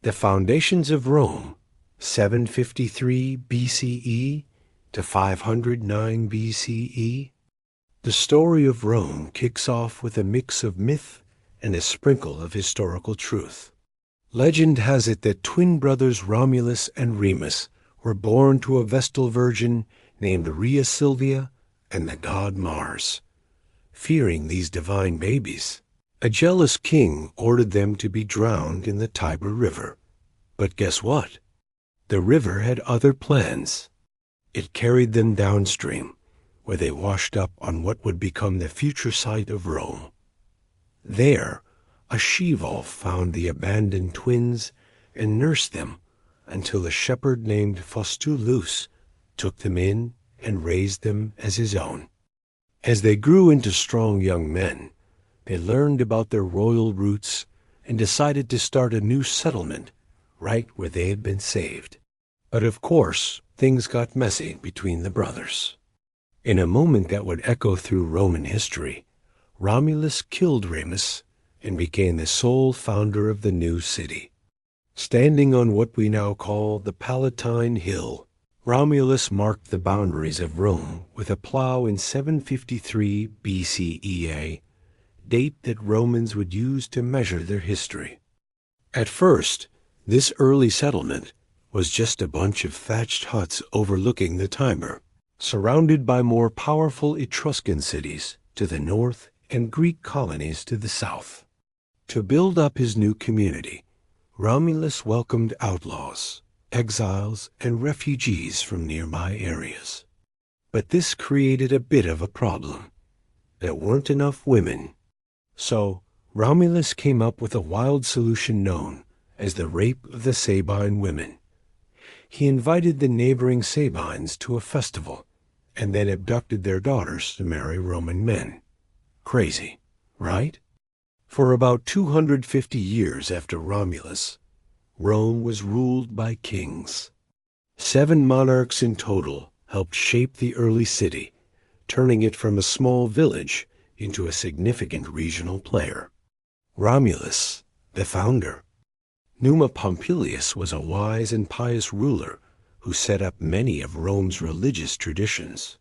The Foundations of Rome, 753 BCE to 509 BCE. The story of Rome kicks off with a mix of myth and a sprinkle of historical truth. Legend has it that twin brothers Romulus and Remus were born to a Vestal virgin named Rhea Silvia and the god Mars. Fearing these divine babies, a jealous king ordered them to be drowned in the Tiber River. But guess what? The river had other plans. It carried them downstream, where they washed up on what would become the future site of Rome. There, a she-wolf found the abandoned twins and nursed them until a shepherd named Faustulus took them in and raised them as his own. As they grew into strong young men, they learned about their royal roots and decided to start a new settlement right where they had been saved. But of course, things got messy between the brothers. In a moment that would echo through Roman history, Romulus killed Remus and became the sole founder of the new city. Standing on what we now call the Palatine Hill, Romulus marked the boundaries of Rome with a plow in 753 BCE, date that Romans would use to measure their history. At first, this early settlement was just a bunch of thatched huts overlooking the Tiber, surrounded by more powerful Etruscan cities to the north and Greek colonies to the south. To build up his new community, Romulus welcomed outlaws, exiles, and refugees from nearby areas. But this created a bit of a problem. There weren't enough women. So, Romulus came up with a wild solution known as the rape of the Sabine women. He invited the neighboring Sabines to a festival and then abducted their daughters to marry Roman men. Crazy, right? For about 250 years after Romulus, Rome was ruled by kings. 7 monarchs in total helped shape the early city, turning it from a small village into a significant regional player. Romulus, the founder. Numa Pompilius was a wise and pious ruler who set up many of Rome's religious traditions.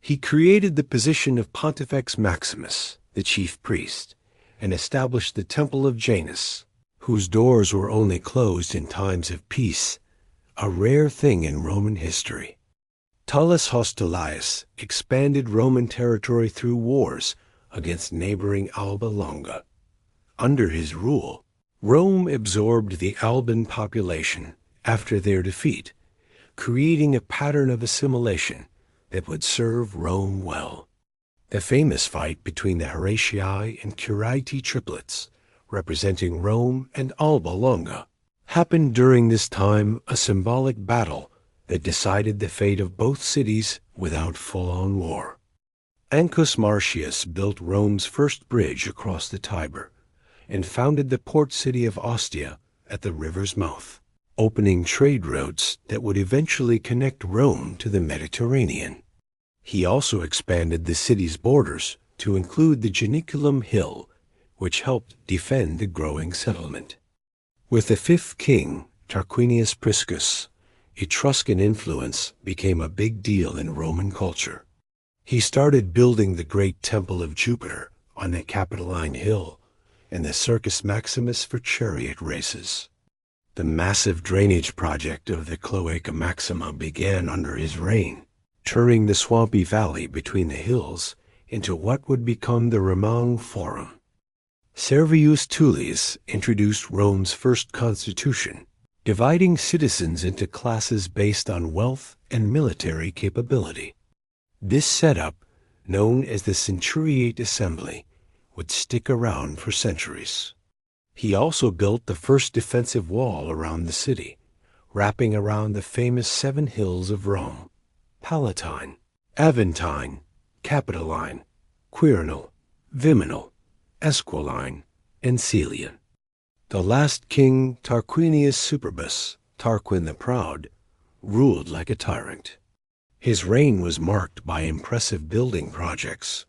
He created the position of Pontifex Maximus, the chief priest, and established the Temple of Janus, whose doors were only closed in times of peace, a rare thing in Roman history. Tullus Hostilius expanded Roman territory through wars against neighboring Alba Longa. Under his rule, Rome absorbed the Alban population after their defeat, creating a pattern of assimilation that would serve Rome well. The famous fight between the Horatii and Quirites triplets, representing Rome and Alba Longa, happened during this time, a symbolic battle that decided the fate of both cities without full-on war. Ancus Marcius built Rome's first bridge across the Tiber and founded the port city of Ostia at the river's mouth, opening trade routes that would eventually connect Rome to the Mediterranean. He also expanded the city's borders to include the Janiculum Hill, which helped defend the growing settlement. With the 5th king, Tarquinius Priscus, Etruscan influence became a big deal in Roman culture. He started building the great Temple of Jupiter on the Capitoline Hill and the Circus Maximus for chariot races. The massive drainage project of the Cloaca Maxima began under his reign, turning the swampy valley between the hills into what would become the Romang Forum. Servius Tullius introduced Rome's first constitution, dividing citizens into classes based on wealth and military capability. This setup, known as the Centuriate Assembly, would stick around for centuries. He also built the first defensive wall around the city, wrapping around the famous 7 hills of Rome: Palatine, Aventine, Capitoline, Quirinal, Viminal, Esquiline, and Caelian. The last king, Tarquinius Superbus, Tarquin the Proud, ruled like a tyrant. His reign was marked by impressive building projects,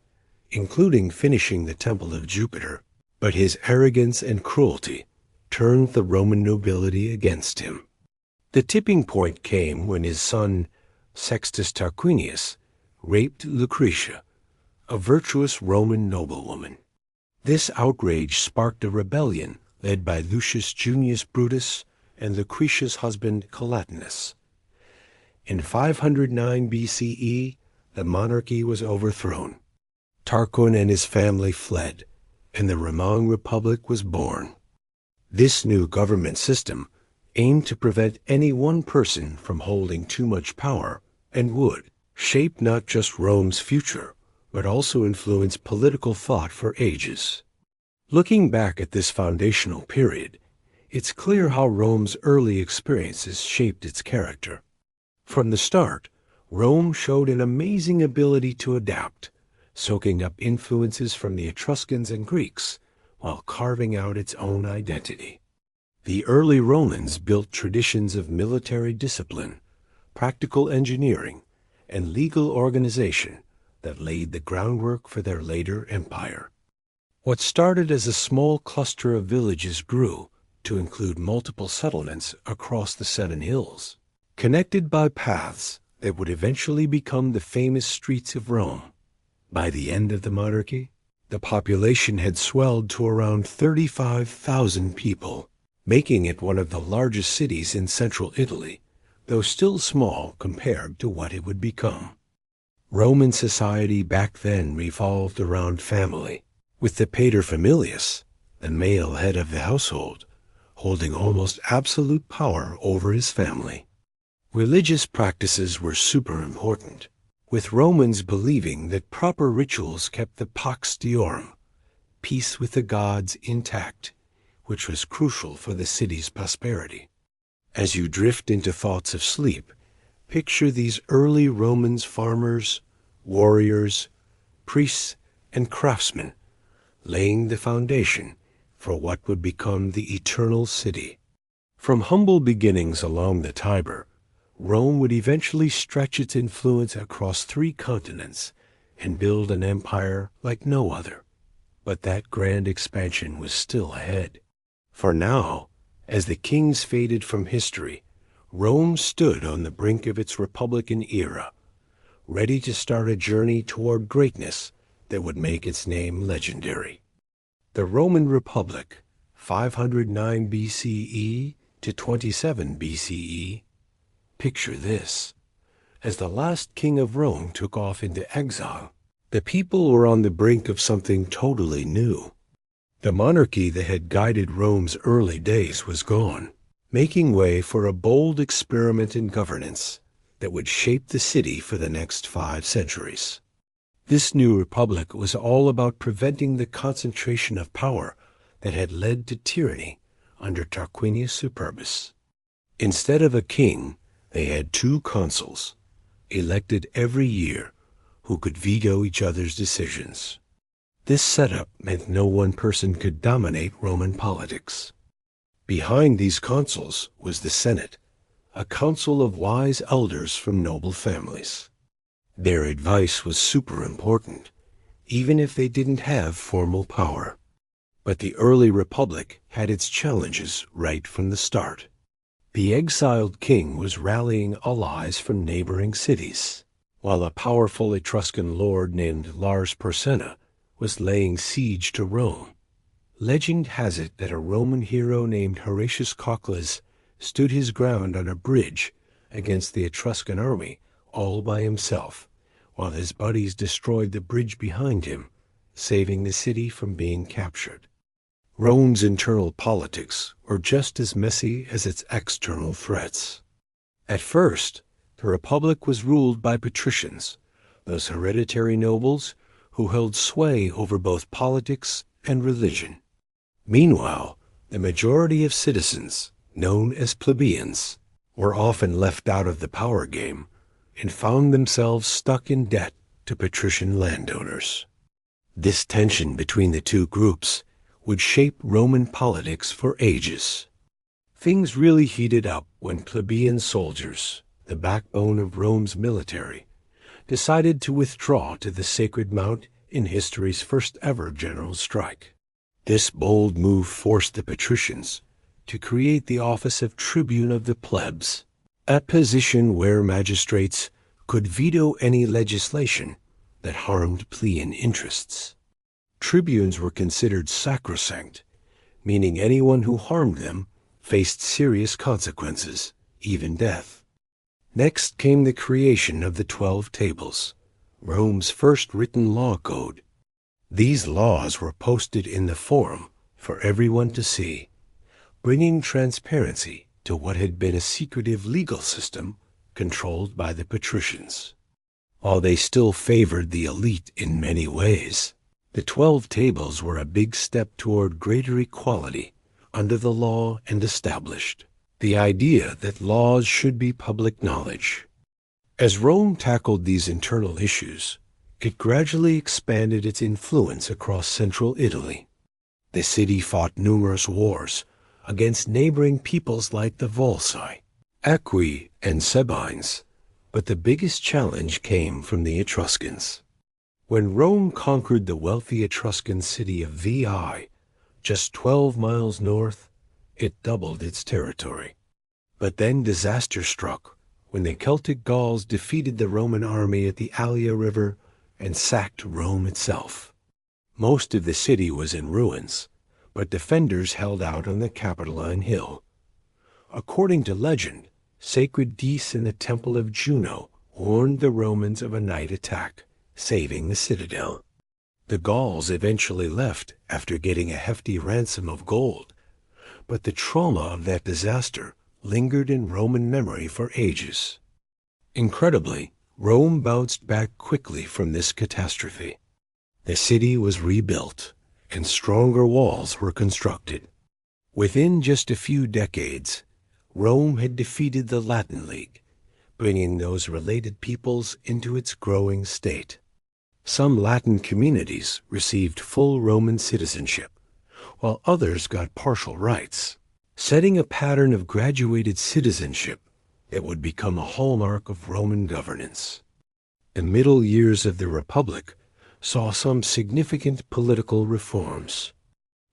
including finishing the Temple of Jupiter, but his arrogance and cruelty turned the Roman nobility against him. The tipping point came when his son, Sextus Tarquinius, raped Lucretia, a virtuous Roman noblewoman. This outrage sparked a rebellion led by Lucius Junius Brutus and Lucretia's husband Collatinus. In 509 BCE, the monarchy was overthrown. Tarquin and his family fled, and the Roman Republic was born. This new government system aimed to prevent any one person from holding too much power and would shape not just Rome's future, but also influence political thought for ages. Looking back at this foundational period, it's clear how Rome's early experiences shaped its character. From the start, Rome showed an amazing ability to adapt, soaking up influences from the Etruscans and Greeks while carving out its own identity. The early Romans built traditions of military discipline, practical engineering, and legal organization that laid the groundwork for their later empire. What started as a small cluster of villages grew to include multiple settlements across the Seven Hills, connected by paths that would eventually become the famous streets of Rome. By the end of the monarchy, the population had swelled to around 35,000 people, making it one of the largest cities in central Italy, though still small compared to what it would become. Roman society back then revolved around family, with the paterfamilias, the male head of the household, holding almost absolute power over his family. Religious practices were super important, with Romans believing that proper rituals kept the pax deorum, peace with the gods, intact, which was crucial for the city's prosperity. As you drift into thoughts of sleep, picture these early Romans farmers, warriors, priests, and craftsmen, laying the foundation for what would become the eternal city. From humble beginnings along the Tiber, Rome would eventually stretch its influence across 3 continents and build an empire like no other. But that grand expansion was still ahead. For now, as the kings faded from history, Rome stood on the brink of its Republican era, ready to start a journey toward greatness that would make its name legendary. The Roman Republic, 509 BCE to 27 BCE. Picture this. As the last king of Rome took off into exile, the people were on the brink of something totally new. The monarchy that had guided Rome's early days was gone, making way for a bold experiment in governance that would shape the city for the next 5 centuries. This new republic was all about preventing the concentration of power that had led to tyranny under Tarquinius Superbus. Instead of a king, they had 2 consuls, elected every year, who could veto each other's decisions. This setup meant no one person could dominate Roman politics. Behind these consuls was the Senate, a council of wise elders from noble families. Their advice was super important, even if they didn't have formal power. But the early republic had its challenges right from the start. The exiled king was rallying allies from neighboring cities, while a powerful Etruscan lord named Lars Porsena was laying siege to Rome. Legend has it that a Roman hero named Horatius Cocles stood his ground on a bridge against the Etruscan army all by himself, while his buddies destroyed the bridge behind him, saving the city from being captured. Rome's internal politics were just as messy as its external threats. At first, the Republic was ruled by patricians, those hereditary nobles who held sway over both politics and religion. Meanwhile, the majority of citizens, known as plebeians, were often left out of the power game and found themselves stuck in debt to patrician landowners. This tension between the 2 groups would shape Roman politics for ages. Things really heated up when plebeian soldiers, the backbone of Rome's military, decided to withdraw to the Sacred Mount in history's first ever general strike. This bold move forced the patricians to create the office of tribune of the plebs, a position where magistrates could veto any legislation that harmed plebeian interests. Tribunes were considered sacrosanct, meaning anyone who harmed them faced serious consequences, even death. Next came the creation of the 12 Tables, Rome's first written law code. These laws were posted in the Forum for everyone to see, bringing transparency to what had been a secretive legal system controlled by the patricians. While they still favored the elite in many ways, the 12 Tables were a big step toward greater equality under the law and established the idea that laws should be public knowledge. As Rome tackled these internal issues, it gradually expanded its influence across central Italy. The city fought numerous wars against neighboring peoples like the Volsci, Aqui, and Sabines, but the biggest challenge came from the Etruscans. When Rome conquered the wealthy Etruscan city of Veii, just 12 miles north, it doubled its territory. But then disaster struck when the Celtic Gauls defeated the Roman army at the Allia River and sacked Rome itself. Most of the city was in ruins, but defenders held out on the Capitoline Hill. According to legend, sacred geese in the temple of Juno warned the Romans of a night attack, saving the citadel. The Gauls eventually left after getting a hefty ransom of gold, but the trauma of that disaster lingered in Roman memory for ages. Incredibly, Rome bounced back quickly from this catastrophe. The city was rebuilt, and stronger walls were constructed. Within just a few decades, Rome had defeated the Latin League, bringing those related peoples into its growing state. Some Latin communities received full Roman citizenship, while others got partial rights, setting a pattern of graduated citizenship that would become a hallmark of Roman governance. The middle years of the Republic saw some significant political reforms.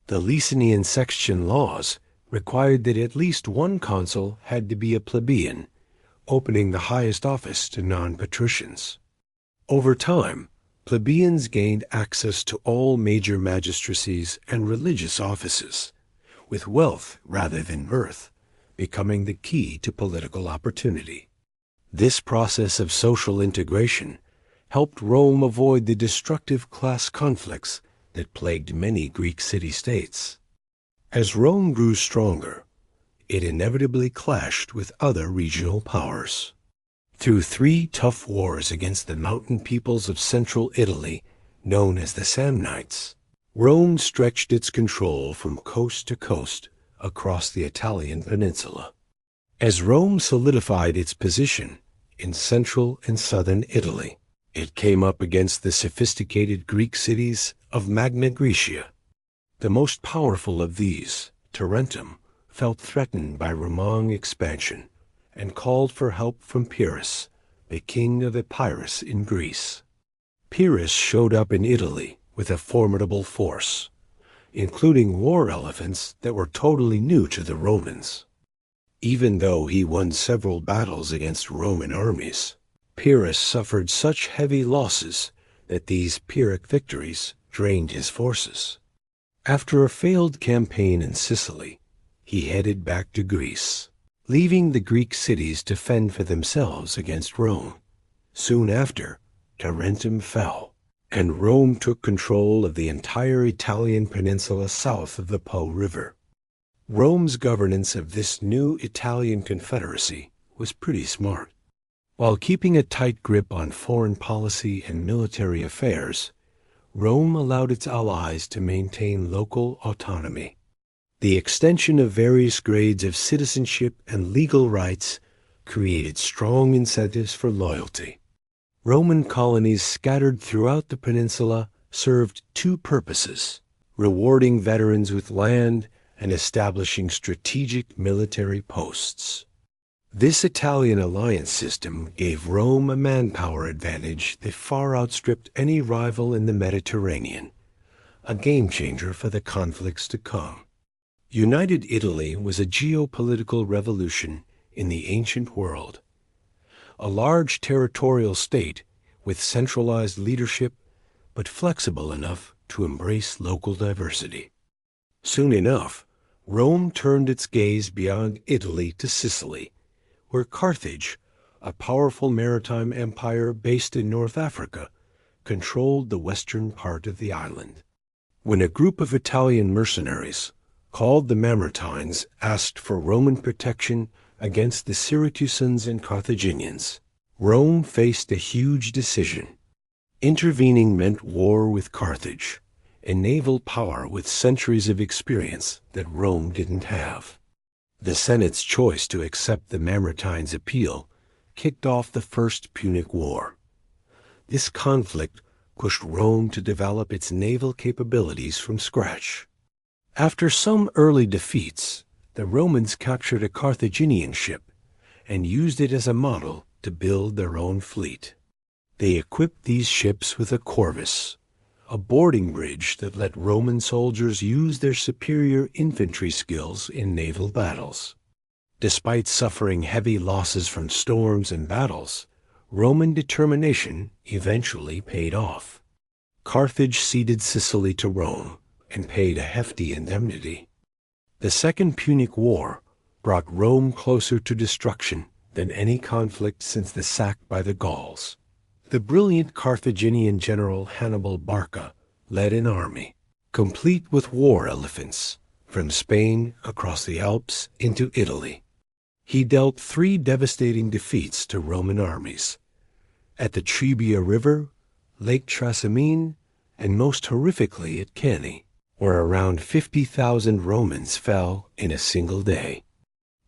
The Licinian Sextian laws required that at least one consul had to be a plebeian, opening the highest office to non-patricians. Over time, plebeians gained access to all major magistracies and religious offices, with wealth rather than birth becoming the key to political opportunity. This process of social integration helped Rome avoid the destructive class conflicts that plagued many Greek city-states. As Rome grew stronger, it inevitably clashed with other regional powers. Through 3 tough wars against the mountain peoples of central Italy, known as the Samnites, Rome stretched its control from coast to coast across the Italian peninsula. As Rome solidified its position in central and southern Italy, it came up against the sophisticated Greek cities of Magna Graecia. The most powerful of these, Tarentum, felt threatened by Roman expansion and called for help from Pyrrhus, the king of Epirus in Greece. Pyrrhus showed up in Italy with a formidable force, including war elephants that were totally new to the Romans. Even though he won several battles against Roman armies, Pyrrhus suffered such heavy losses that these Pyrrhic victories drained his forces. After a failed campaign in Sicily, he headed back to Greece, leaving the Greek cities to fend for themselves against Rome. Soon after, Tarentum fell, and Rome took control of the entire Italian peninsula south of the Po River. Rome's governance of this new Italian confederacy was pretty smart. While keeping a tight grip on foreign policy and military affairs, Rome allowed its allies to maintain local autonomy. The extension of various grades of citizenship and legal rights created strong incentives for loyalty. Roman colonies scattered throughout the peninsula served 2 purposes: rewarding veterans with land and establishing strategic military posts. This Italian alliance system gave Rome a manpower advantage that far outstripped any rival in the Mediterranean, a game changer for the conflicts to come. United Italy was a geopolitical revolution in the ancient world. A large territorial state with centralized leadership, but flexible enough to embrace local diversity. Soon enough, Rome turned its gaze beyond Italy to Sicily, where Carthage, a powerful maritime empire based in North Africa, controlled the western part of the island. When a group of Italian mercenaries, called the Mamertines, asked for Roman protection against the Syracusans and Carthaginians, Rome faced a huge decision. Intervening meant war with Carthage, a naval power with centuries of experience that Rome didn't have. The Senate's choice to accept the Mamertines' appeal kicked off the First Punic War. This conflict pushed Rome to develop its naval capabilities from scratch. After some early defeats, the Romans captured a Carthaginian ship and used it as a model to build their own fleet. They equipped these ships with a corvus, a boarding bridge that let Roman soldiers use their superior infantry skills in naval battles. Despite suffering heavy losses from storms and battles, Roman determination eventually paid off. Carthage ceded Sicily to Rome and paid a hefty indemnity. The Second Punic War brought Rome closer to destruction than any conflict since the sack by the Gauls. The brilliant Carthaginian general Hannibal Barca led an army, complete with war elephants, from Spain across the Alps into Italy. He dealt 3 devastating defeats to Roman armies, at the Trebia River, Lake Trasimene, and most horrifically at Cannae, where around 50,000 Romans fell in a single day.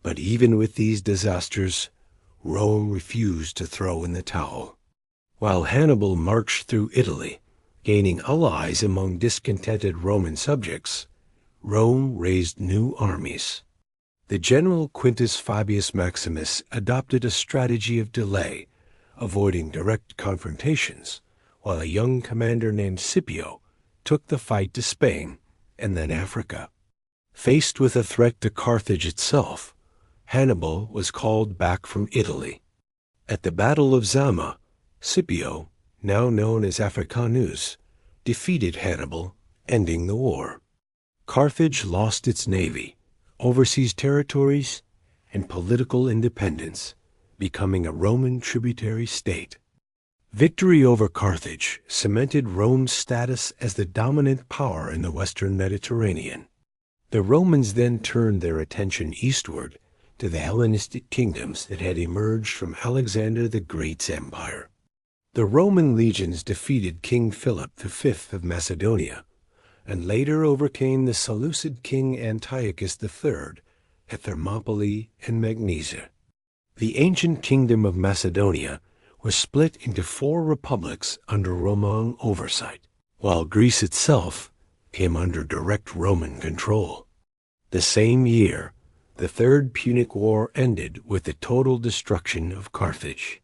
But even with these disasters, Rome refused to throw in the towel. While Hannibal marched through Italy, gaining allies among discontented Roman subjects, Rome raised new armies. The general Quintus Fabius Maximus adopted a strategy of delay, avoiding direct confrontations, while a young commander named Scipio took the fight to Spain and then Africa. Faced with a threat to Carthage itself, Hannibal was called back from Italy. At the Battle of Zama, Scipio, now known as Africanus, defeated Hannibal, ending the war. Carthage lost its navy, overseas territories, and political independence, becoming a Roman tributary state. Victory over Carthage cemented Rome's status as the dominant power in the western Mediterranean. The Romans then turned their attention eastward to the Hellenistic kingdoms that had emerged from Alexander the Great's empire. The Roman legions defeated King Philip V of Macedonia, and later overcame the Seleucid king Antiochus III at Thermopylae and Magnesia. The ancient kingdom of Macedonia was split into 4 republics under Roman oversight, while Greece itself came under direct Roman control. The same year, the Third Punic War ended with the total destruction of Carthage.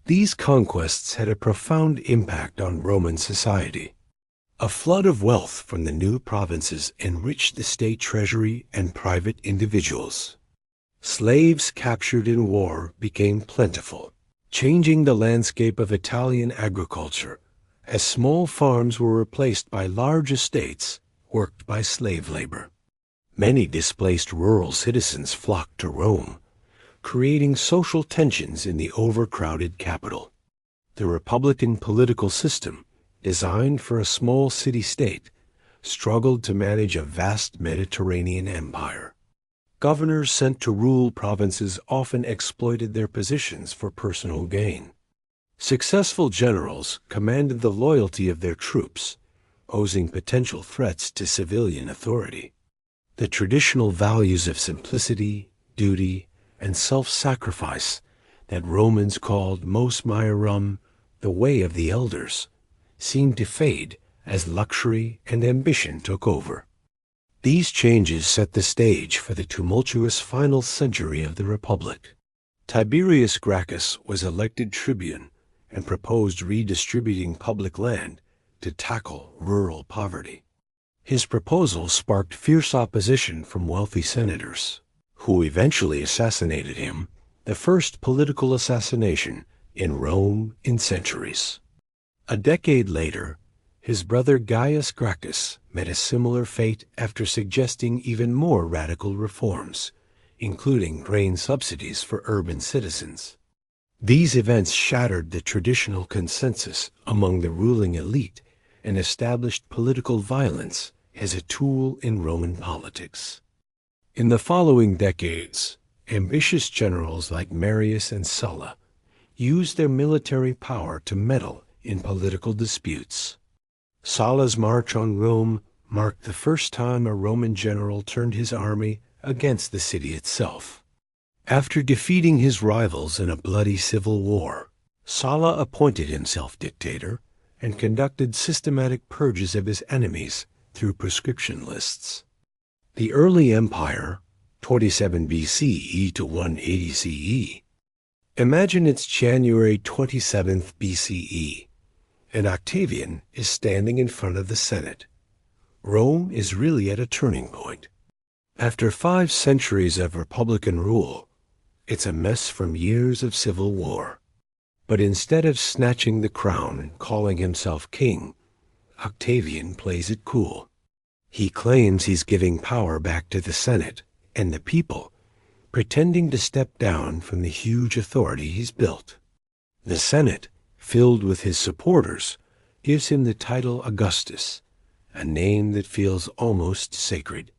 These conquests had a profound impact on Roman society. A flood of wealth from the new provinces enriched the state treasury and private individuals. Slaves captured in war became plentiful, changing the landscape of Italian agriculture, as small farms were replaced by large estates worked by slave labor. Many displaced rural citizens flocked to Rome, creating social tensions in the overcrowded capital. The Republican political system, designed for a small city-state, struggled to manage a vast Mediterranean empire. Governors sent to rule provinces often exploited their positions for personal gain. Successful generals commanded the loyalty of their troops, posing potential threats to civilian authority. The traditional values of simplicity, duty, and self-sacrifice that Romans called mos maiorum, the way of the elders, seemed to fade as luxury and ambition took over. These changes set the stage for the tumultuous final century of the Republic. Tiberius Gracchus was elected tribune and proposed redistributing public land to tackle rural poverty. His proposal sparked fierce opposition from wealthy senators, who eventually assassinated him, the first political assassination in Rome in centuries. A decade later, his brother Gaius Gracchus met a similar fate after suggesting even more radical reforms, including grain subsidies for urban citizens. These events shattered the traditional consensus among the ruling elite and established political violence as a tool in Roman politics. In the following decades, ambitious generals like Marius and Sulla used their military power to meddle in political disputes. Sulla's march on Rome marked the first time a Roman general turned his army against the city itself. After defeating his rivals in a bloody civil war, Sulla appointed himself dictator and conducted systematic purges of his enemies through proscription lists. The early empire, 27 BCE to 180 CE, imagine it's January 27th BCE, and Octavian is standing in front of the Senate. Rome is really at a turning point. After 5 centuries of republican rule, it's a mess from years of civil war. But instead of snatching the crown and calling himself king, Octavian plays it cool. He claims he's giving power back to the Senate and the people, pretending to step down from the huge authority he's built. The Senate, filled with his supporters, gives him the title Augustus, a name that feels almost sacred.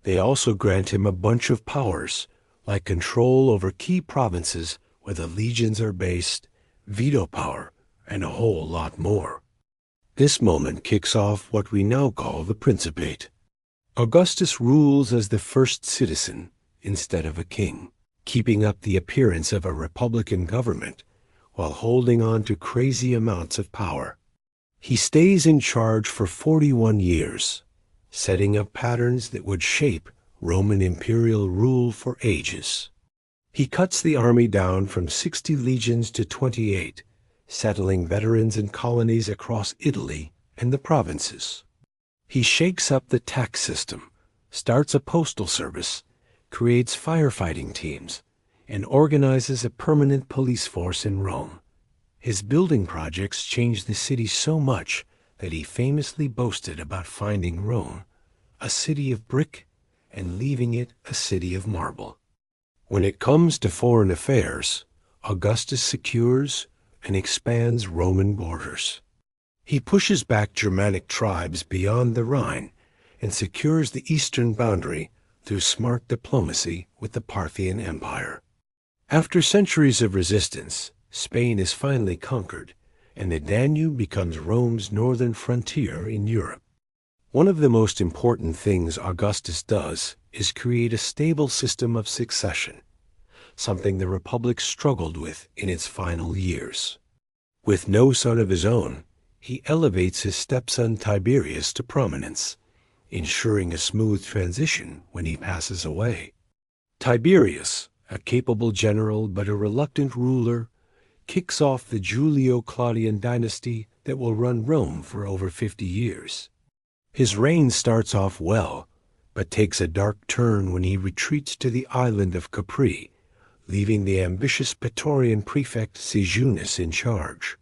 They also grant him a bunch of powers, like control over key provinces where the legions are based, veto power, and a whole lot more. This moment kicks off what we now call the Principate. Augustus rules as the first citizen instead of a king, keeping up the appearance of a republican government while holding on to crazy amounts of power. He stays in charge for 41 years, setting up patterns that would shape Roman imperial rule for ages. He cuts the army down from 60 legions to 28, settling veterans in colonies across Italy and the provinces. He shakes up the tax system, starts a postal service, creates firefighting teams, and organizes a permanent police force in Rome. His building projects changed the city so much that he famously boasted about finding Rome a city of brick and leaving it a city of marble. When it comes to foreign affairs, Augustus secures and expands Roman borders. He pushes back Germanic tribes beyond the Rhine and secures the eastern boundary through smart diplomacy with the Parthian Empire. After centuries of resistance, Spain is finally conquered, and the Danube becomes Rome's northern frontier in Europe. One of the most important things Augustus does is create a stable system of succession, something the Republic struggled with in its final years. With no son of his own, he elevates his stepson Tiberius to prominence, ensuring a smooth transition when he passes away. Tiberius, a capable general but a reluctant ruler, kicks off the Julio-Claudian dynasty that will run Rome for over 50 years. His reign starts off well, but takes a dark turn when he retreats to the island of Capri, leaving the ambitious Praetorian prefect Sejanus in charge.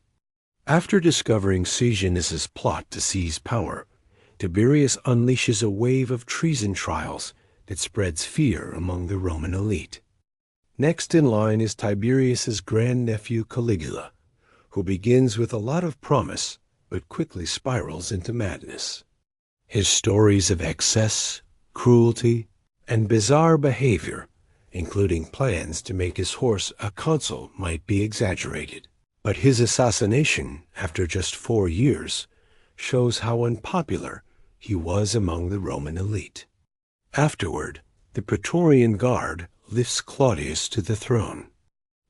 After discovering Sejanus's plot to seize power, Tiberius unleashes a wave of treason trials that spreads fear among the Roman elite. Next in line is Tiberius's grandnephew Caligula, who begins with a lot of promise but quickly spirals into madness. His stories of excess, cruelty, and bizarre behavior, including plans to make his horse a consul, might be exaggerated. But his assassination, after just 4 years, shows how unpopular he was among the Roman elite. Afterward, the Praetorian Guard lifts Claudius to the throne.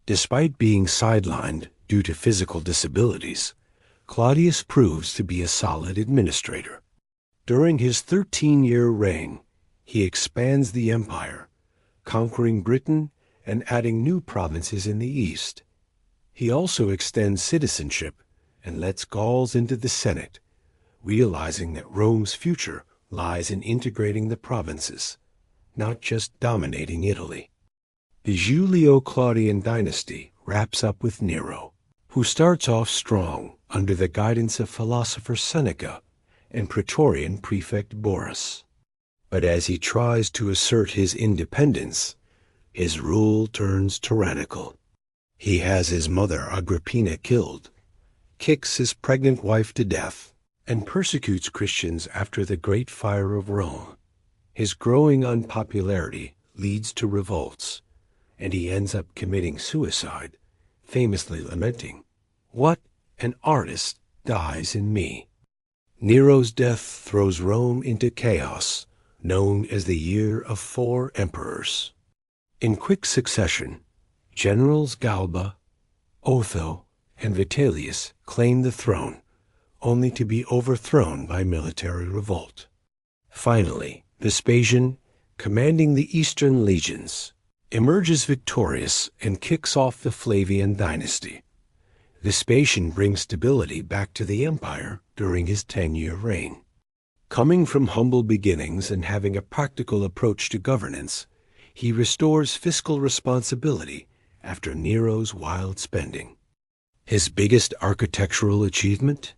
Despite being sidelined due to physical disabilities, Claudius proves to be a solid administrator. During his 13-year reign, he expands the empire, conquering Britain and adding new provinces in the east. He also extends citizenship and lets Gauls into the Senate, realizing that Rome's future lies in integrating the provinces, not just dominating Italy. The Julio-Claudian dynasty wraps up with Nero, who starts off strong under the guidance of philosopher Seneca and Praetorian prefect Boris. But as he tries to assert his independence, his rule turns tyrannical. He has his mother Agrippina killed, kicks his pregnant wife to death, and persecutes Christians after the Great Fire of Rome. His growing unpopularity leads to revolts, and he ends up committing suicide, famously lamenting, "What an artist dies in me." Nero's death throws Rome into chaos, known as the Year of 4 Emperors. In quick succession, Generals Galba, Otho, and Vitellius claim the throne, only to be overthrown by military revolt. Finally, Vespasian, commanding the Eastern legions, emerges victorious and kicks off the Flavian dynasty. Vespasian brings stability back to the empire during his 10-year reign. Coming from humble beginnings and having a practical approach to governance, he restores fiscal responsibility after Nero's wild spending. His biggest architectural achievement?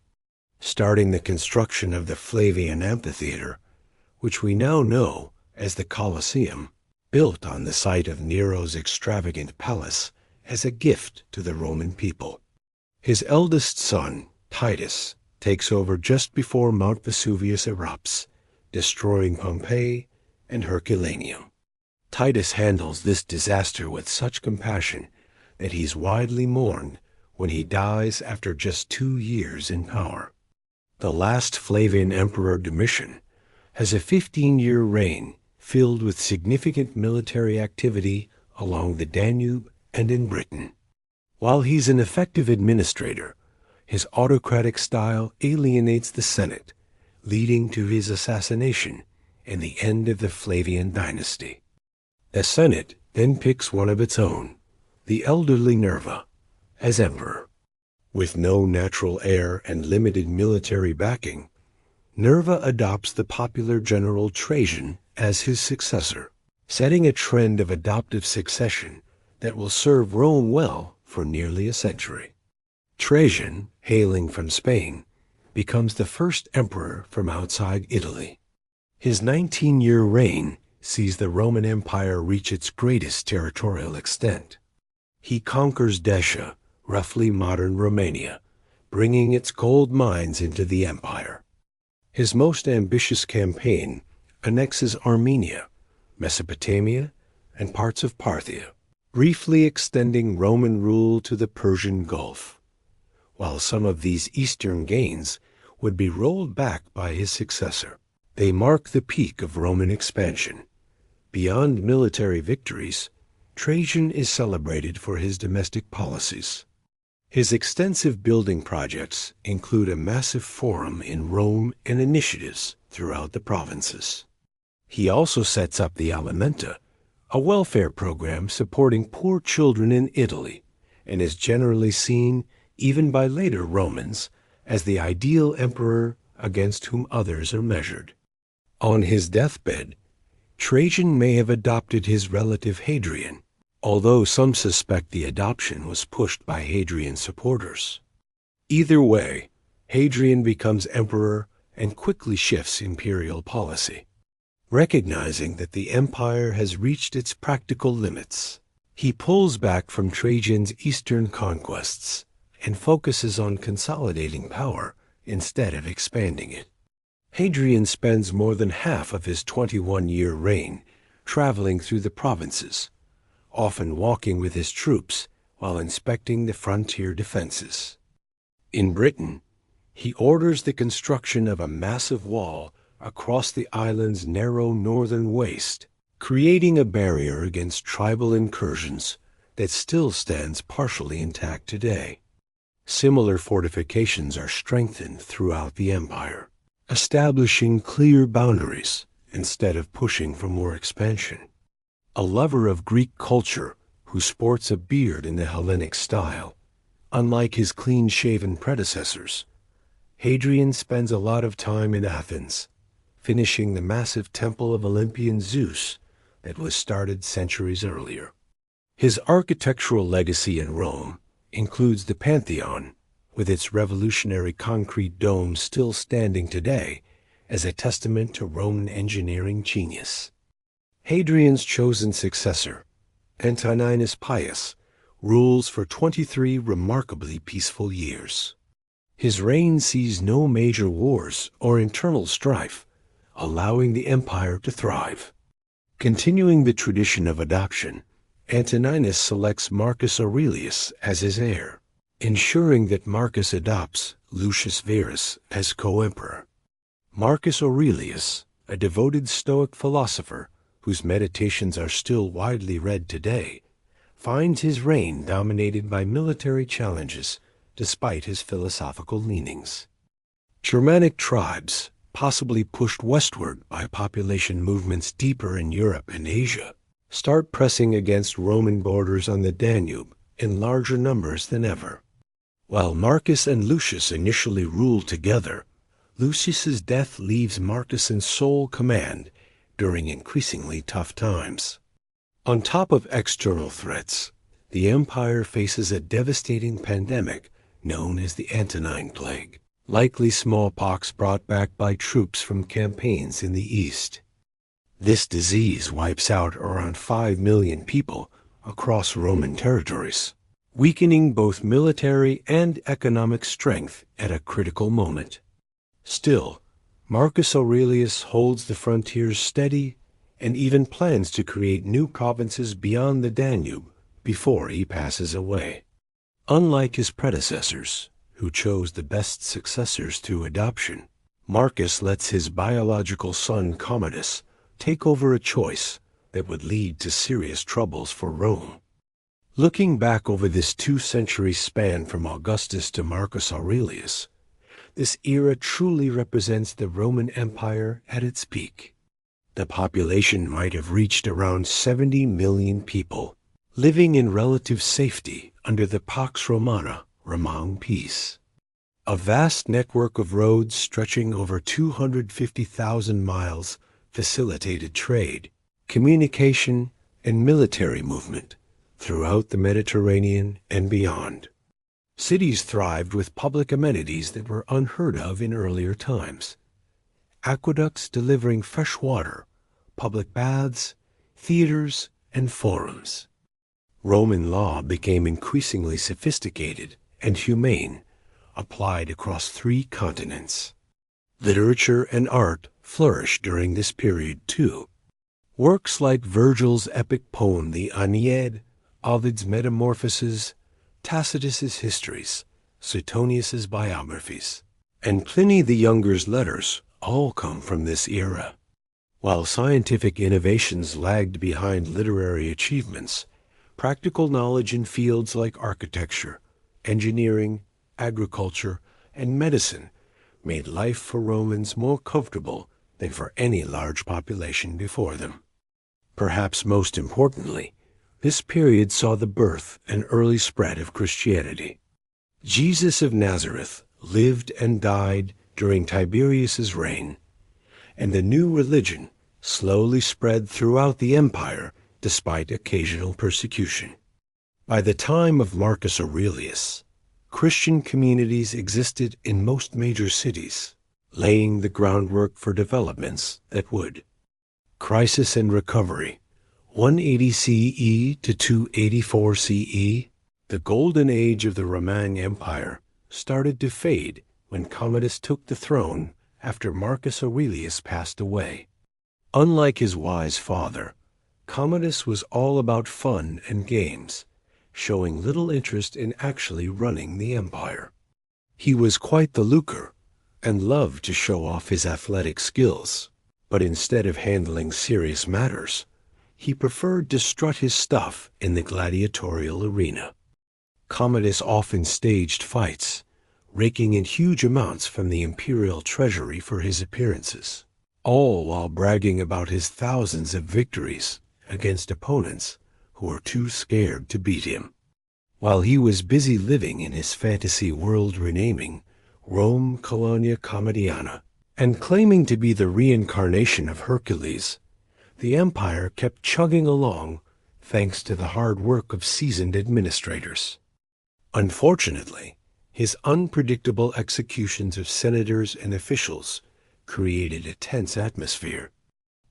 Starting the construction of the Flavian Amphitheater, which we now know as the Colosseum, built on the site of Nero's extravagant palace as a gift to the Roman people. His eldest son, Titus, takes over just before Mount Vesuvius erupts, destroying Pompeii and Herculaneum. Titus handles this disaster with such compassion that he's widely mourned when he dies after just 2 years in power. The last Flavian emperor, Domitian, has a 15-year reign filled with significant military activity along the Danube and in Britain. While he's an effective administrator, his autocratic style alienates the Senate, leading to his assassination and the end of the Flavian dynasty. The Senate then picks one of its own, the elderly Nerva, as emperor. With no natural heir and limited military backing, Nerva adopts the popular general Trajan as his successor, setting a trend of adoptive succession that will serve Rome well for nearly a century. Trajan, hailing from Spain, becomes the first emperor from outside Italy. His 19-year reign sees the Roman Empire reach its greatest territorial extent. He conquers Dacia, roughly modern Romania, bringing its gold mines into the empire. His most ambitious campaign annexes Armenia, Mesopotamia, and parts of Parthia, briefly extending Roman rule to the Persian Gulf. While some of these eastern gains would be rolled back by his successor, they mark the peak of Roman expansion. Beyond military victories, Trajan is celebrated for his domestic policies. His extensive building projects include a massive forum in Rome and initiatives throughout the provinces. He also sets up the Alimenta, a welfare program supporting poor children in Italy, and is generally seen, even by later Romans, as the ideal emperor against whom others are measured. On his deathbed, Trajan may have adopted his relative Hadrian, although some suspect the adoption was pushed by Hadrian's supporters. Either way, Hadrian becomes emperor and quickly shifts imperial policy. Recognizing that the empire has reached its practical limits, he pulls back from Trajan's eastern conquests and focuses on consolidating power instead of expanding it. Hadrian spends more than half of his 21-year reign traveling through the provinces, often walking with his troops while inspecting the frontier defenses. In Britain, he orders the construction of a massive wall across the island's narrow northern waist, creating a barrier against tribal incursions that still stands partially intact today. Similar fortifications are strengthened throughout the empire, establishing clear boundaries instead of pushing for more expansion. A lover of Greek culture who sports a beard in the Hellenic style, unlike his clean-shaven predecessors, Hadrian spends a lot of time in Athens, finishing the massive temple of Olympian Zeus that was started centuries earlier. His architectural legacy in Rome includes the Pantheon, with its revolutionary concrete dome still standing today as a testament to Roman engineering genius. Hadrian's chosen successor, Antoninus Pius, rules for 23 remarkably peaceful years. His reign sees no major wars or internal strife, allowing the empire to thrive. Continuing the tradition of adoption, Antoninus selects Marcus Aurelius as his heir, ensuring that Marcus adopts Lucius Verus as co-emperor. Marcus Aurelius, a devoted Stoic philosopher whose meditations are still widely read today, finds his reign dominated by military challenges despite his philosophical leanings. Germanic tribes, possibly pushed westward by population movements deeper in Europe and Asia, start pressing against Roman borders on the Danube in larger numbers than ever. While Marcus and Lucius initially ruled together, Lucius's death leaves Marcus in sole command during increasingly tough times. On top of external threats, the empire faces a devastating pandemic known as the Antonine Plague, likely smallpox brought back by troops from campaigns in the east. This disease wipes out around 5 million people across Roman territories, weakening both military and economic strength at a critical moment. Still, Marcus Aurelius holds the frontiers steady and even plans to create new provinces beyond the Danube before he passes away. Unlike his predecessors, who chose the best successors through adoption, Marcus lets his biological son Commodus take over a choice that would lead to serious troubles for Rome. Looking back over this 2-century span from Augustus to Marcus Aurelius, this era truly represents the Roman Empire at its peak. The population might have reached around 70 million people, living in relative safety under the Pax Romana, Roman peace. A vast network of roads stretching over 250,000 miles facilitated trade, communication, and military movement throughout the Mediterranean and beyond. Cities thrived with public amenities that were unheard of in earlier times. Aqueducts delivering fresh water, public baths, theaters, and forums. Roman law became increasingly sophisticated and humane, applied across 3 continents. Literature and art flourished during this period too. Works like Virgil's epic poem the Aeneid, Ovid's Metamorphoses, Tacitus's histories, Suetonius's biographies, and Pliny the Younger's letters all come from this era. While scientific innovations lagged behind literary achievements, practical knowledge in fields like architecture, engineering, agriculture, and medicine made life for Romans more comfortable than for any large population before them. Perhaps most importantly, this period saw the birth and early spread of Christianity. Jesus of Nazareth lived and died during Tiberius's reign, and the new religion slowly spread throughout the empire despite occasional persecution. By the time of Marcus Aurelius, Christian communities existed in most major cities, laying the groundwork for developments that would. Crisis and recovery. 180 CE to 284 CE, the golden age of the Roman Empire started to fade when Commodus took the throne after Marcus Aurelius passed away. Unlike his wise father, Commodus was all about fun and games, showing little interest in actually running the empire. He was quite the lucre and loved to show off his athletic skills, but instead of handling serious matters, he preferred to strut his stuff in the gladiatorial arena. Commodus often staged fights, raking in huge amounts from the imperial treasury for his appearances, all while bragging about his thousands of victories against opponents who were too scared to beat him. While he was busy living in his fantasy world renaming Rome Colonia Commodiana And claiming to be the reincarnation of Hercules, the empire kept chugging along thanks to the hard work of seasoned administrators. Unfortunately, his unpredictable executions of senators and officials created a tense atmosphere.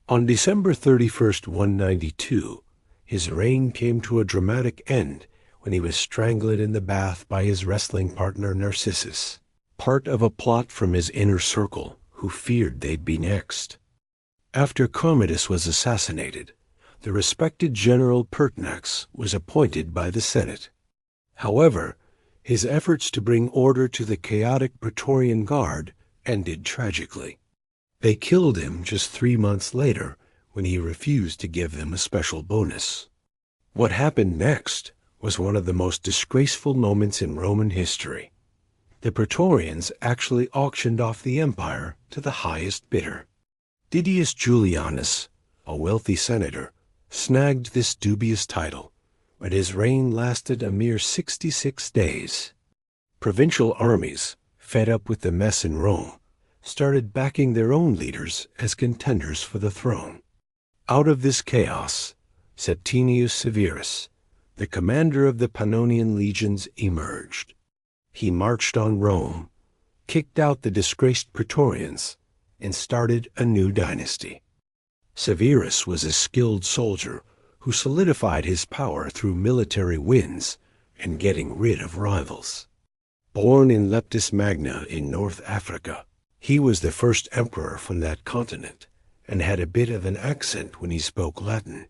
On December 31st, 192, his reign came to a dramatic end when he was strangled in the bath by his wrestling partner Narcissus, part of a plot from his inner circle who feared they'd be next. After Commodus was assassinated, the respected General Pertinax was appointed by the Senate. However, his efforts to bring order to the chaotic Praetorian Guard ended tragically. They killed him just 3 months later when he refused to give them a special bonus. What happened next was one of the most disgraceful moments in Roman history. The Praetorians actually auctioned off the empire to the highest bidder. Didius Julianus, a wealthy senator, snagged this dubious title, but his reign lasted a mere 66 days. Provincial armies, fed up with the mess in Rome, started backing their own leaders as contenders for the throne. Out of this chaos, Septimius Severus, the commander of the Pannonian legions, emerged. He marched on Rome, kicked out the disgraced Praetorians, and started a new dynasty. Severus was a skilled soldier who solidified his power through military wins and getting rid of rivals. Born in Leptis Magna in North Africa, he was the first emperor from that continent and had a bit of an accent when he spoke Latin.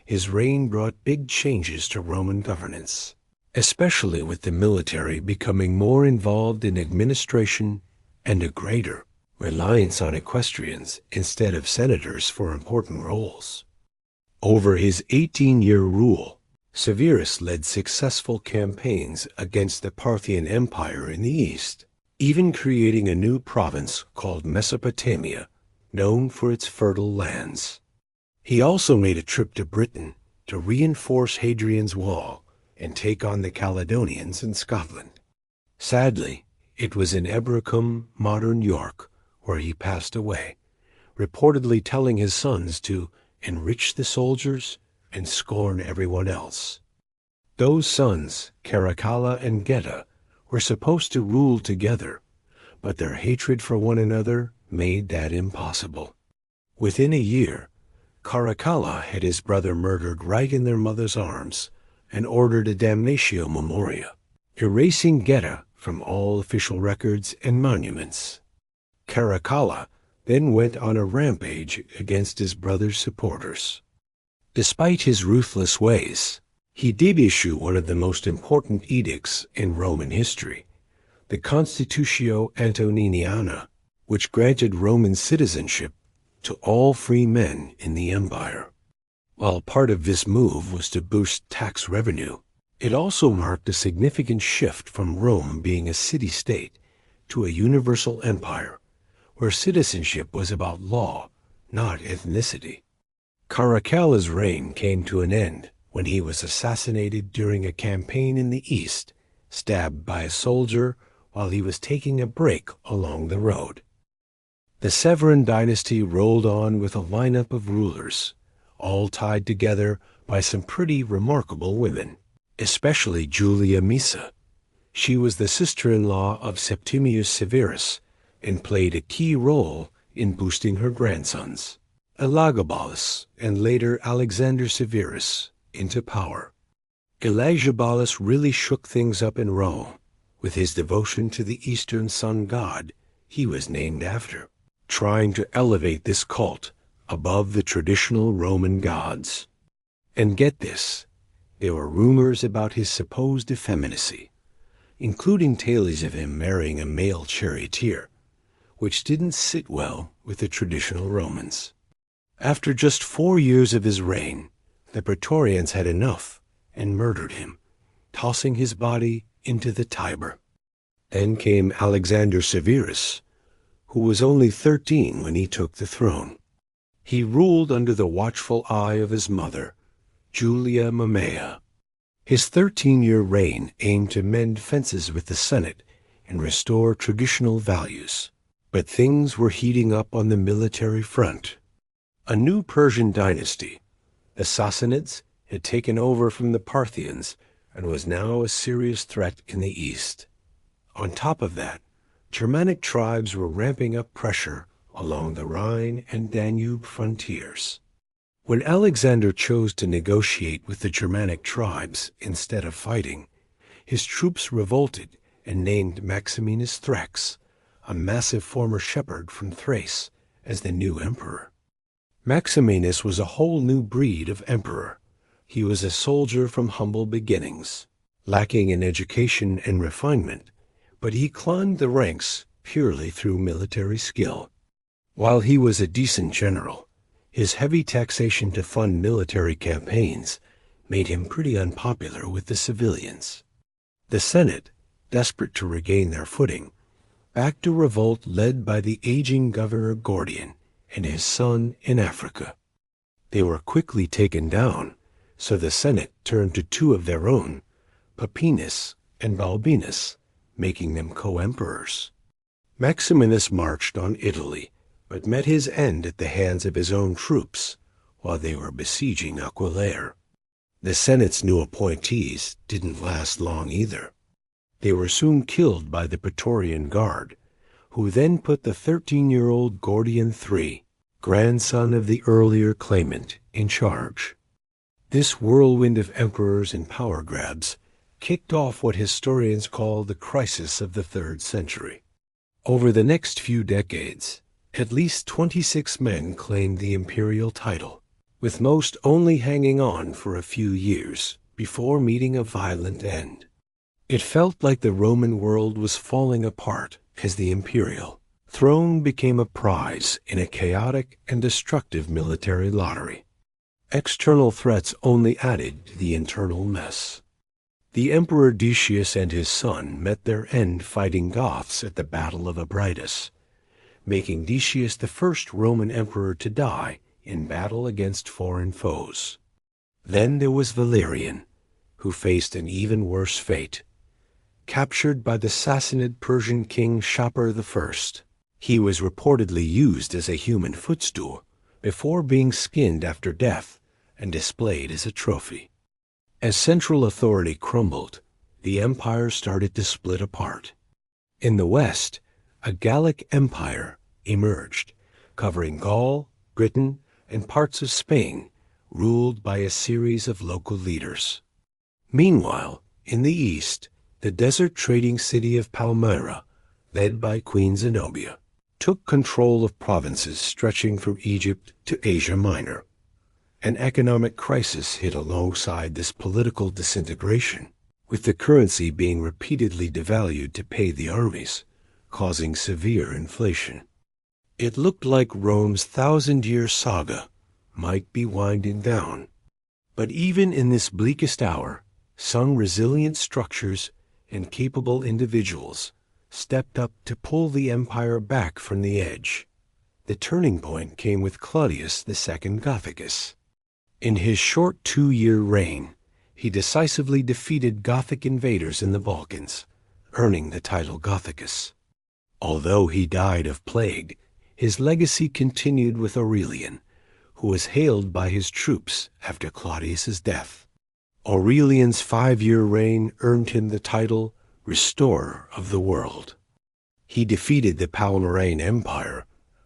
His reign brought big changes to Roman governance, especially with the military becoming more involved in administration and a greater reliance on equestrians instead of senators for important roles. Over his 18-year rule, Severus led successful campaigns against the Parthian Empire in the east, even creating a new province called Mesopotamia, known for its fertile lands. He also made a trip to Britain to reinforce Hadrian's Wall and take on the Caledonians in Scotland. Sadly, it was in Ebracum, modern York, where he passed away, reportedly telling his sons to enrich the soldiers and scorn everyone else. Those sons, Caracalla and Geta, were supposed to rule together, but their hatred for one another made that impossible. Within a year, Caracalla had his brother murdered right in their mother's arms and ordered a damnatio memoria, erasing Geta from all official records and monuments. Caracalla then went on a rampage against his brother's supporters. Despite his ruthless ways, he did issue one of the most important edicts in Roman history, the Constitutio Antoniniana, which granted Roman citizenship to all free men in the empire. While part of this move was to boost tax revenue, it also marked a significant shift from Rome being a city-state to a universal empire, where citizenship was about law, not ethnicity. Caracalla's reign came to an end when he was assassinated during a campaign in the east, stabbed by a soldier while he was taking a break along the road. The Severan dynasty rolled on with a lineup of rulers, all tied together by some pretty remarkable women, especially Julia Misa. She was the sister-in-law of Septimius Severus and played a key role in boosting her grandsons, Elagabalus and later Alexander Severus, into power. Elagabalus really shook things up in Rome with his devotion to the Eastern sun god he was named after, trying to elevate this cult above the traditional Roman gods. And get this, there were rumors about his supposed effeminacy, including tales of him marrying a male charioteer, which didn't sit well with the traditional Romans. After just 4 years of his reign, the Praetorians had enough and murdered him, tossing his body into the Tiber. Then came Alexander Severus, who was only 13 when he took the throne. He ruled under the watchful eye of his mother, Julia Mamaea. His 13-year reign aimed to mend fences with the Senate and restore traditional values. But things were heating up on the military front. A new Persian dynasty, the Sassanids, had taken over from the Parthians and was now a serious threat in the east. On top of that, Germanic tribes were ramping up pressure along the Rhine and Danube frontiers. When Alexander chose to negotiate with the Germanic tribes instead of fighting, his troops revolted and named Maximinus Thrax, a massive former shepherd from Thrace, as the new emperor. Maximinus was a whole new breed of emperor. He was a soldier from humble beginnings, lacking in education and refinement, but he climbed the ranks purely through military skill. While he was a decent general, his heavy taxation to fund military campaigns made him pretty unpopular with the civilians. The Senate, desperate to regain their footing, backed a revolt led by the aging governor Gordian and his son in Africa. They were quickly taken down, so the Senate turned to two of their own, Papinus and Balbinus, making them co-emperors. Maximinus marched on Italy, but met his end at the hands of his own troops while they were besieging Aquileia. The Senate's new appointees didn't last long either. They were soon killed by the Praetorian Guard, who then put the 13-year-old Gordian III, grandson of the earlier claimant, in charge. This whirlwind of emperors and power grabs kicked off what historians call the crisis of the 3rd century. Over the next few decades, at least 26 men claimed the imperial title, with most only hanging on for a few years before meeting a violent end. It felt like the Roman world was falling apart as the imperial throne became a prize in a chaotic and destructive military lottery. External threats only added to the internal mess. The Emperor Decius and his son met their end fighting Goths at the Battle of Abritus, making Decius the first Roman emperor to die in battle against foreign foes. Then there was Valerian, who faced an even worse fate. Captured by the Sassanid Persian king Shapur I, he was reportedly used as a human footstool before being skinned after death and displayed as a trophy. As central authority crumbled, the empire started to split apart. In the west, a Gallic empire emerged, covering Gaul, Britain, and parts of Spain, ruled by a series of local leaders. Meanwhile, in the east, the desert trading city of Palmyra, led by Queen Zenobia, took control of provinces stretching from Egypt to Asia Minor. An economic crisis hit alongside this political disintegration, with the currency being repeatedly devalued to pay the armies, causing severe inflation. It looked like Rome's 1,000-year saga might be winding down. But even in this bleakest hour, some resilient structures and capable individuals stepped up to pull the empire back from the edge. The turning point came with Claudius II Gothicus. In his short 2-year reign, he decisively defeated Gothic invaders in the Balkans, earning the title Gothicus. Although he died of plague, his legacy continued with Aurelian, who was hailed by his troops after Claudius's death. Aurelian's 5-year reign earned him the title Restorer of the World. He defeated the Palmyrene Empire,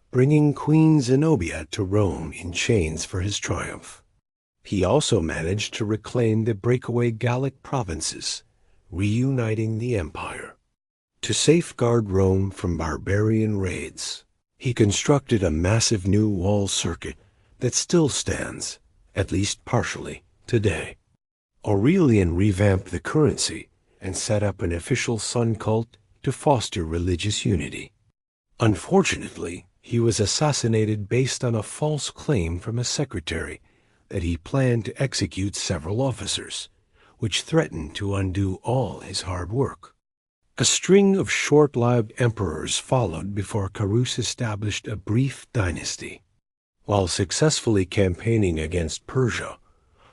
bringing Queen Zenobia to Rome in chains for his triumph. He also managed to reclaim the breakaway Gallic provinces, reuniting the empire. To safeguard Rome from barbarian raids, he constructed a massive new wall circuit that still stands, at least partially, today. Aurelian revamped the currency and set up an official sun cult to foster religious unity. Unfortunately, he was assassinated based on a false claim from a secretary that he planned to execute several officers, which threatened to undo all his hard work. A string of short-lived emperors followed before Carus established a brief dynasty. While successfully campaigning against Persia,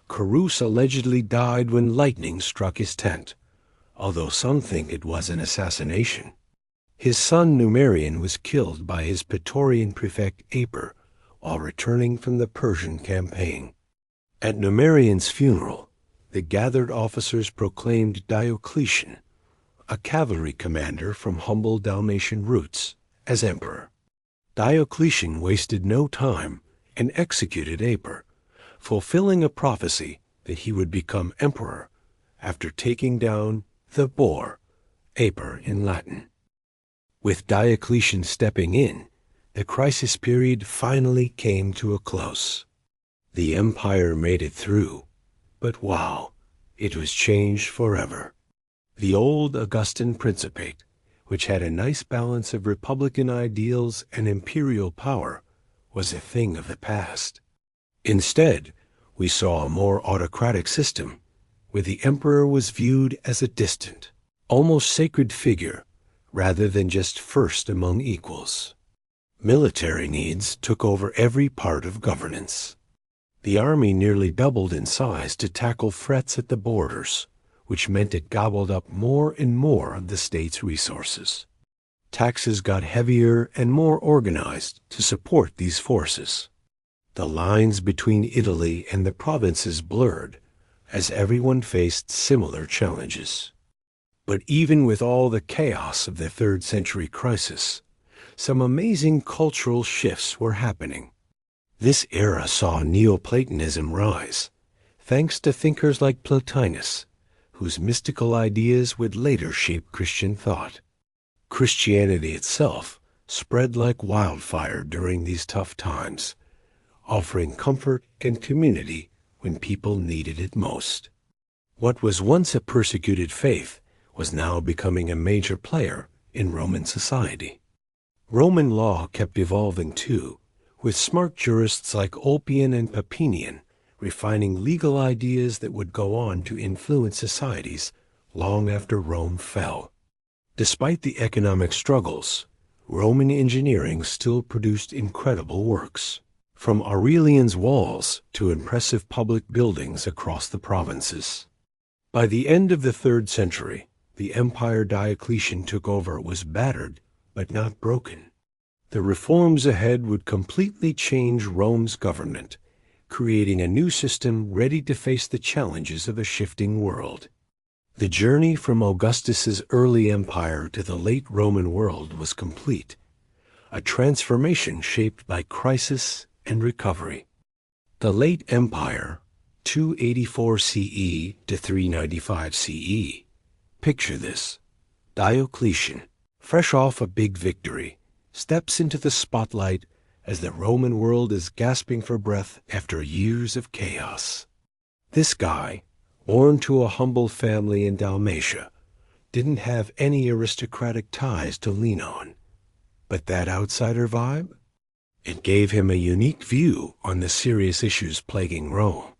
Carus allegedly died when lightning struck his tent, although some think it was an assassination. His son Numerian was killed by his Praetorian prefect Aper while returning from the Persian campaign. At Numerian's funeral, the gathered officers proclaimed Diocletian, a cavalry commander from humble Dalmatian roots, as emperor. Diocletian wasted no time and executed Aper, fulfilling a prophecy that he would become emperor after taking down the boar, Aper in Latin. With Diocletian stepping in, the crisis period finally came to a close. The empire made it through, but wow, it was changed forever. The old Augustan Principate, which had a nice balance of republican ideals and imperial power, was a thing of the past. Instead, we saw a more autocratic system, where the emperor was viewed as a distant, almost sacred figure, rather than just first among equals. Military needs took over every part of governance. The army nearly doubled in size to tackle threats at the borders, which meant it gobbled up more and more of the state's resources. Taxes got heavier and more organized to support these forces. The lines between Italy and the provinces blurred, as everyone faced similar challenges. But even with all the chaos of the 3rd century crisis, some amazing cultural shifts were happening. This era saw Neoplatonism rise, thanks to thinkers like Plotinus, whose mystical ideas would later shape Christian thought. Christianity itself spread like wildfire during these tough times, offering comfort and community when people needed it most. What was once a persecuted faith was now becoming a major player in Roman society. Roman law kept evolving too, with smart jurists like Ulpian and Papinian refining legal ideas that would go on to influence societies long after Rome fell. Despite the economic struggles, Roman engineering still produced incredible works, from Aurelian's walls to impressive public buildings across the provinces. By the end of the 3rd century, the empire Diocletian took over was battered but not broken. The reforms ahead would completely change Rome's government, creating a new system ready to face the challenges of a shifting world. The journey from Augustus's early empire to the late Roman world was complete, a transformation shaped by crisis and recovery. The late empire, 284 CE to 395 CE. Picture this. Diocletian, fresh off a big victory, steps into the spotlight as the Roman world is gasping for breath after years of chaos. This guy, born to a humble family in Dalmatia, didn't have any aristocratic ties to lean on. But that outsider vibe? It gave him a unique view on the serious issues plaguing Rome.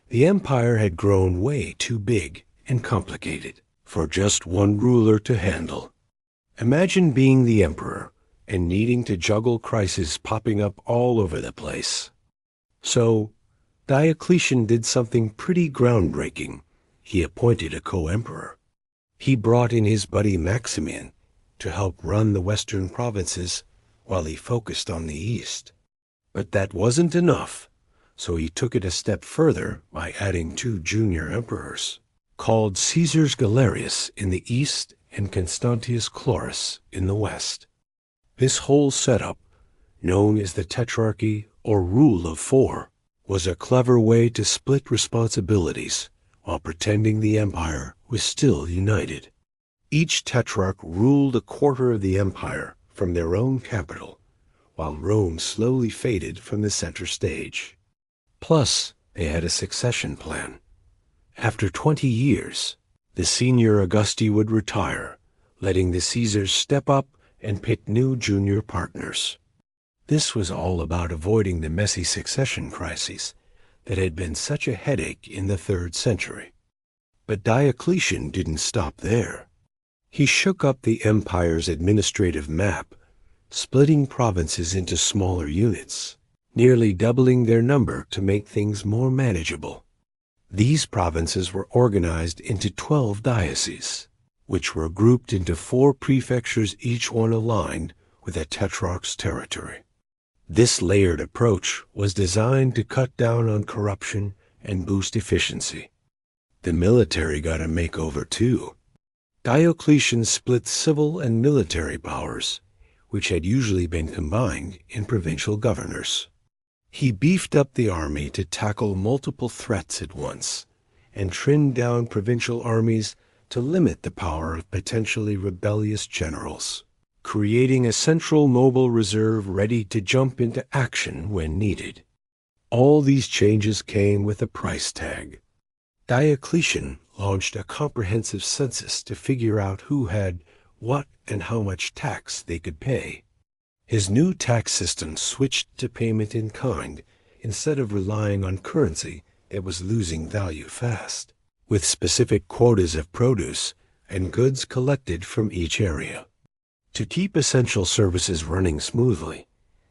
The empire had grown way too big and complicated for just one ruler to handle. Imagine being the emperor and needing to juggle crises popping up all over the place. So, Diocletian did something pretty groundbreaking. He appointed a co-emperor. He brought in his buddy Maximian to help run the western provinces while he focused on the east. But that wasn't enough, so he took it a step further by adding 2 junior emperors, called Caesars Galerius in the east and Constantius Chlorus in the west. This whole setup, known as the Tetrarchy or Rule of 4, was a clever way to split responsibilities while pretending the empire was still united. Each tetrarch ruled a quarter of the empire from their own capital, while Rome slowly faded from the center stage. Plus, they had a succession plan. After 20 years, the senior Augusti would retire, letting the Caesars step up and pick new junior partners. This was all about avoiding the messy succession crises that had been such a headache in the 3rd century. But Diocletian didn't stop there. He shook up the empire's administrative map, splitting provinces into smaller units, nearly doubling their number to make things more manageable. These provinces were organized into 12 dioceses, which were grouped into 4 prefectures, each one aligned with a tetrarch's territory. This layered approach was designed to cut down on corruption and boost efficiency. The military got a makeover too. Diocletian split civil and military powers, which had usually been combined in provincial governors. He beefed up the army to tackle multiple threats at once, and trimmed down provincial armies to limit the power of potentially rebellious generals, creating a central mobile reserve ready to jump into action when needed. All these changes came with a price tag. Diocletian launched a comprehensive census to figure out who had what and how much tax they could pay. His new tax system switched to payment in kind instead of relying on currency that was losing value fast, with specific quotas of produce and goods collected from each area. To keep essential services running smoothly,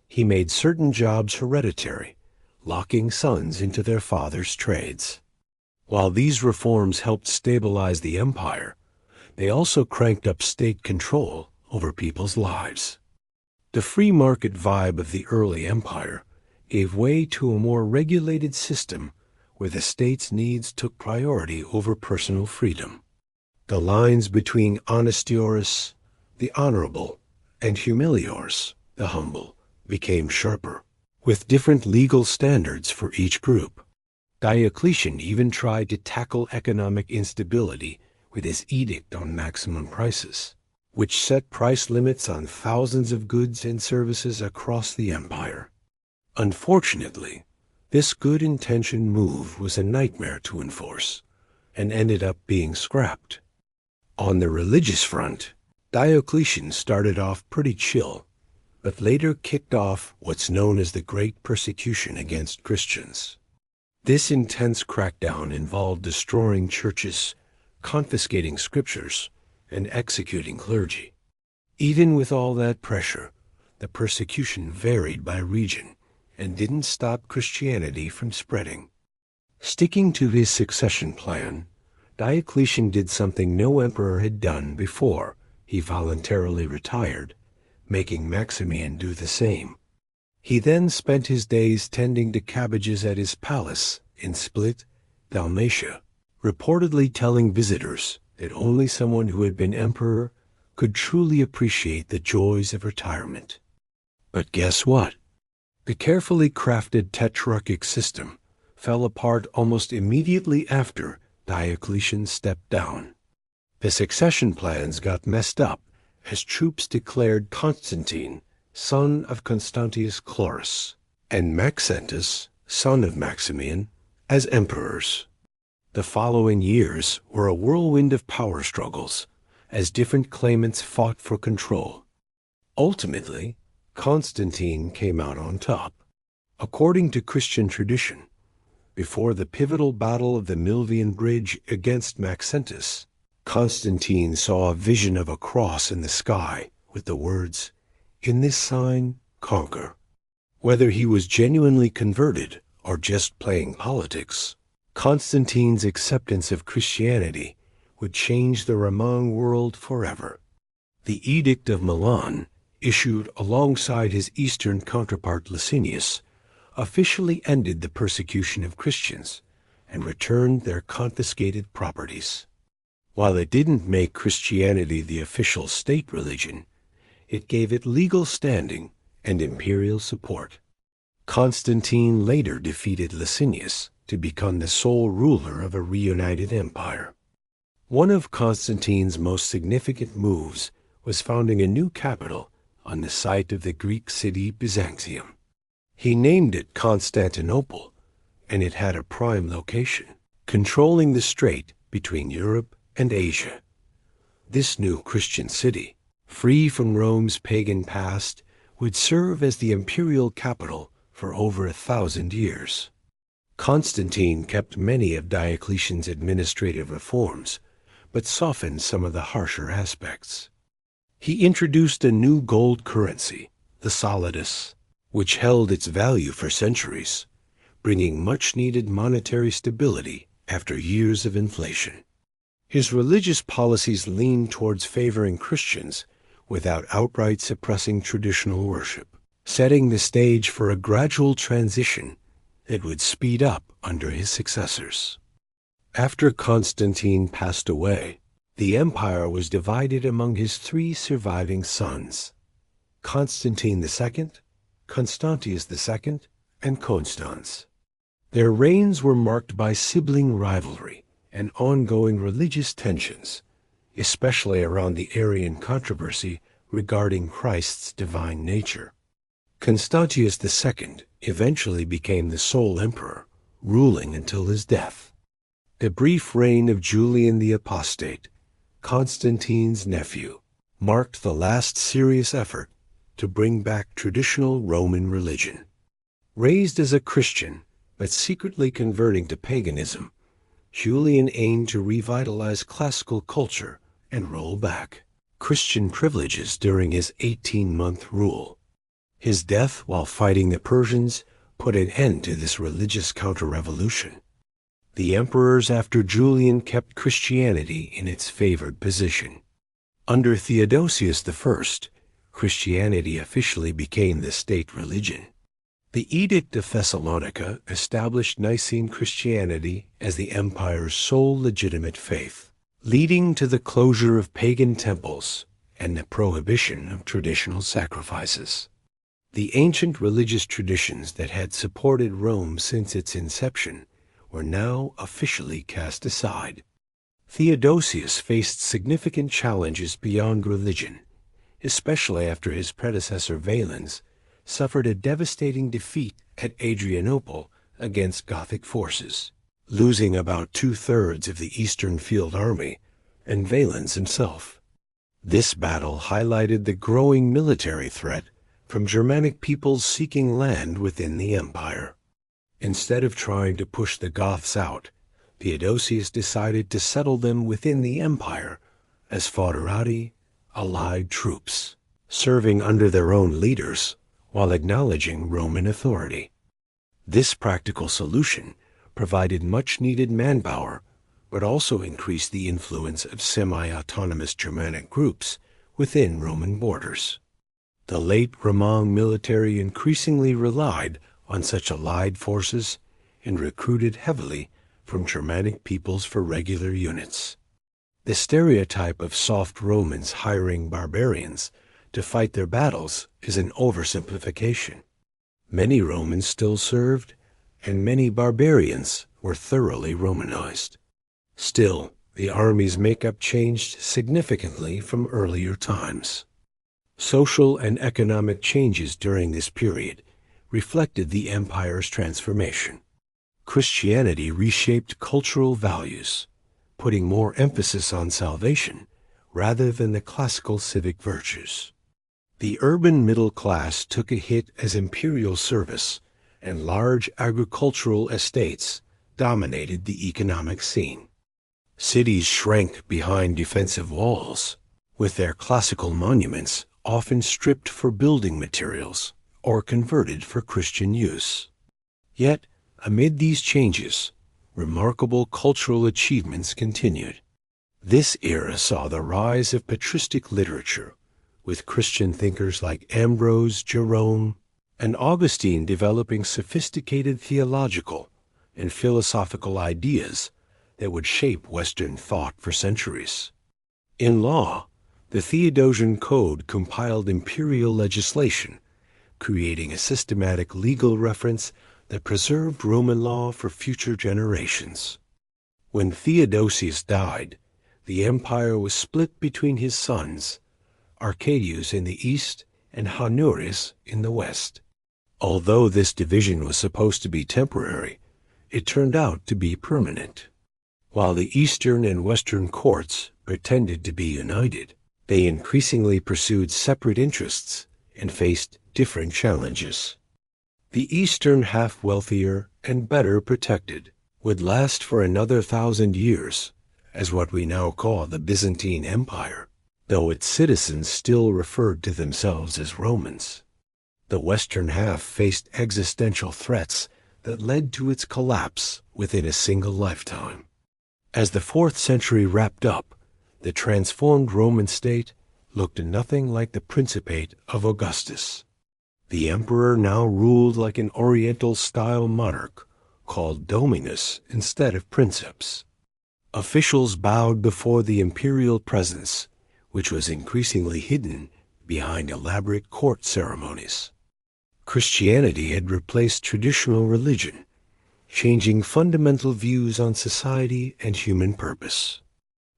he made certain jobs hereditary, locking sons into their father's trades. While these reforms helped stabilize the empire, they also cranked up state control over people's lives. The free market vibe of the early empire gave way to a more regulated system where the state's needs took priority over personal freedom. The lines between honestiores, the honorable, and humiliores, the humble, became sharper, with different legal standards for each group. Diocletian even tried to tackle economic instability with his edict on maximum prices, which set price limits on thousands of goods and services across the empire. Unfortunately, this good-intentioned move was a nightmare to enforce and ended up being scrapped. On the religious front, Diocletian started off pretty chill, but later kicked off what's known as the Great Persecution against Christians. This intense crackdown involved destroying churches, confiscating scriptures, and executing clergy. Even with all that pressure, the persecution varied by region and didn't stop Christianity from spreading. Sticking to his succession plan, Diocletian did something no emperor had done before. He voluntarily retired, making Maximian do the same. He then spent his days tending to cabbages at his palace in Split, Dalmatia, reportedly telling visitors that only someone who had been emperor could truly appreciate the joys of retirement. But guess what? The carefully crafted tetrarchic system fell apart almost immediately after Diocletian stepped down. The succession plans got messed up as troops declared Constantine, son of Constantius Chlorus, and Maxentus, son of Maximian, as emperors. The following years were a whirlwind of power struggles as different claimants fought for control. Ultimately, Constantine came out on top. According to Christian tradition, before the pivotal battle of the Milvian Bridge against Maxentus, Constantine saw a vision of a cross in the sky with the words, "In this sign, conquer." Whether he was genuinely converted or just playing politics, Constantine's acceptance of Christianity would change the Roman world forever. The Edict of Milan, issued alongside his eastern counterpart Licinius, officially ended the persecution of Christians and returned their confiscated properties. While it didn't make Christianity the official state religion, it gave it legal standing and imperial support. Constantine later defeated Licinius to become the sole ruler of a reunited empire. One of Constantine's most significant moves was founding a new capital on the site of the Greek city Byzantium. He named it Constantinople, and it had a prime location, controlling the strait between Europe and Asia. This new Christian city, free from Rome's pagan past, would serve as the imperial capital for over 1,000 years. Constantine kept many of Diocletian's administrative reforms, but softened some of the harsher aspects. He introduced a new gold currency, the solidus, which held its value for centuries, bringing much-needed monetary stability after years of inflation. His religious policies leaned towards favoring Christians without outright suppressing traditional worship, setting the stage for a gradual transition that would speed up under his successors. After Constantine passed away, the empire was divided among his three surviving sons, Constantine II, Constantius II, and Constans. Their reigns were marked by sibling rivalry and ongoing religious tensions, especially around the Arian controversy regarding Christ's divine nature. Constantius II eventually became the sole emperor, ruling until his death. The brief reign of Julian the Apostate, Constantine's nephew, marked the last serious effort to bring back traditional Roman religion. Raised as a Christian, but secretly converting to paganism, Julian aimed to revitalize classical culture and roll back Christian privileges during his 18-month rule. His death while fighting the Persians put an end to this religious counter-revolution. The emperors after Julian kept Christianity in its favored position. Under Theodosius I, Christianity officially became the state religion. The Edict of Thessalonica established Nicene Christianity as the empire's sole legitimate faith, leading to the closure of pagan temples and the prohibition of traditional sacrifices. The ancient religious traditions that had supported Rome since its inception were now officially cast aside. Theodosius faced significant challenges beyond religion, especially after his predecessor Valens suffered a devastating defeat at Adrianople against Gothic forces, losing about two-thirds of the Eastern Field Army and Valens himself. This battle highlighted the growing military threat from Germanic peoples seeking land within the empire. Instead of trying to push the Goths out, Theodosius decided to settle them within the empire as foederati, allied troops, serving under their own leaders while acknowledging Roman authority. This practical solution provided much-needed manpower, but also increased the influence of semi-autonomous Germanic groups within Roman borders. The late Roman military increasingly relied on such allied forces and recruited heavily from Germanic peoples for regular units. The stereotype of soft Romans hiring barbarians to fight their battles is an oversimplification. Many Romans still served, and many barbarians were thoroughly Romanized. Still, the army's makeup changed significantly from earlier times. Social and economic changes during this period reflected the empire's transformation. Christianity reshaped cultural values, putting more emphasis on salvation rather than the classical civic virtues. The urban middle class took a hit as imperial service and large agricultural estates dominated the economic scene. Cities shrank behind defensive walls, with their classical monuments often stripped for building materials or converted for Christian use. Yet, amid these changes, remarkable cultural achievements continued. This era saw the rise of patristic literature, with Christian thinkers like Ambrose, Jerome, and Augustine developing sophisticated theological and philosophical ideas that would shape Western thought for centuries. In law, the Theodosian Code compiled imperial legislation, creating a systematic legal reference that preserved Roman law for future generations. When Theodosius died, the empire was split between his sons, Arcadius in the east and Honorius in the west. Although this division was supposed to be temporary, it turned out to be permanent. While the eastern and western courts pretended to be united, they increasingly pursued separate interests and faced different challenges. The eastern, half wealthier and better protected, would last for another 1,000 years as what we now call the Byzantine Empire, though its citizens still referred to themselves as Romans. The western half faced existential threats that led to its collapse within a single lifetime. As the 4th century wrapped up, the transformed Roman state looked nothing like the Principate of Augustus. The emperor now ruled like an Oriental-style monarch, called Dominus instead of Princeps. Officials bowed before the imperial presence, which was increasingly hidden behind elaborate court ceremonies. Christianity had replaced traditional religion, changing fundamental views on society and human purpose.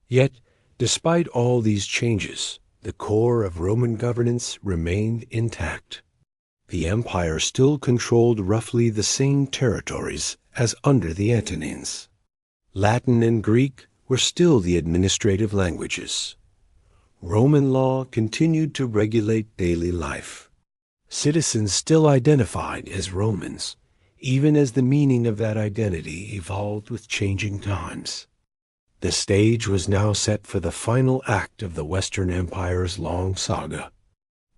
Yet, despite all these changes, the core of Roman governance remained intact. The empire still controlled roughly the same territories as under the Antonines. Latin and Greek were still the administrative languages. Roman law continued to regulate daily life. Citizens still identified as Romans, even as the meaning of that identity evolved with changing times. The stage was now set for the final act of the Western Empire's long saga.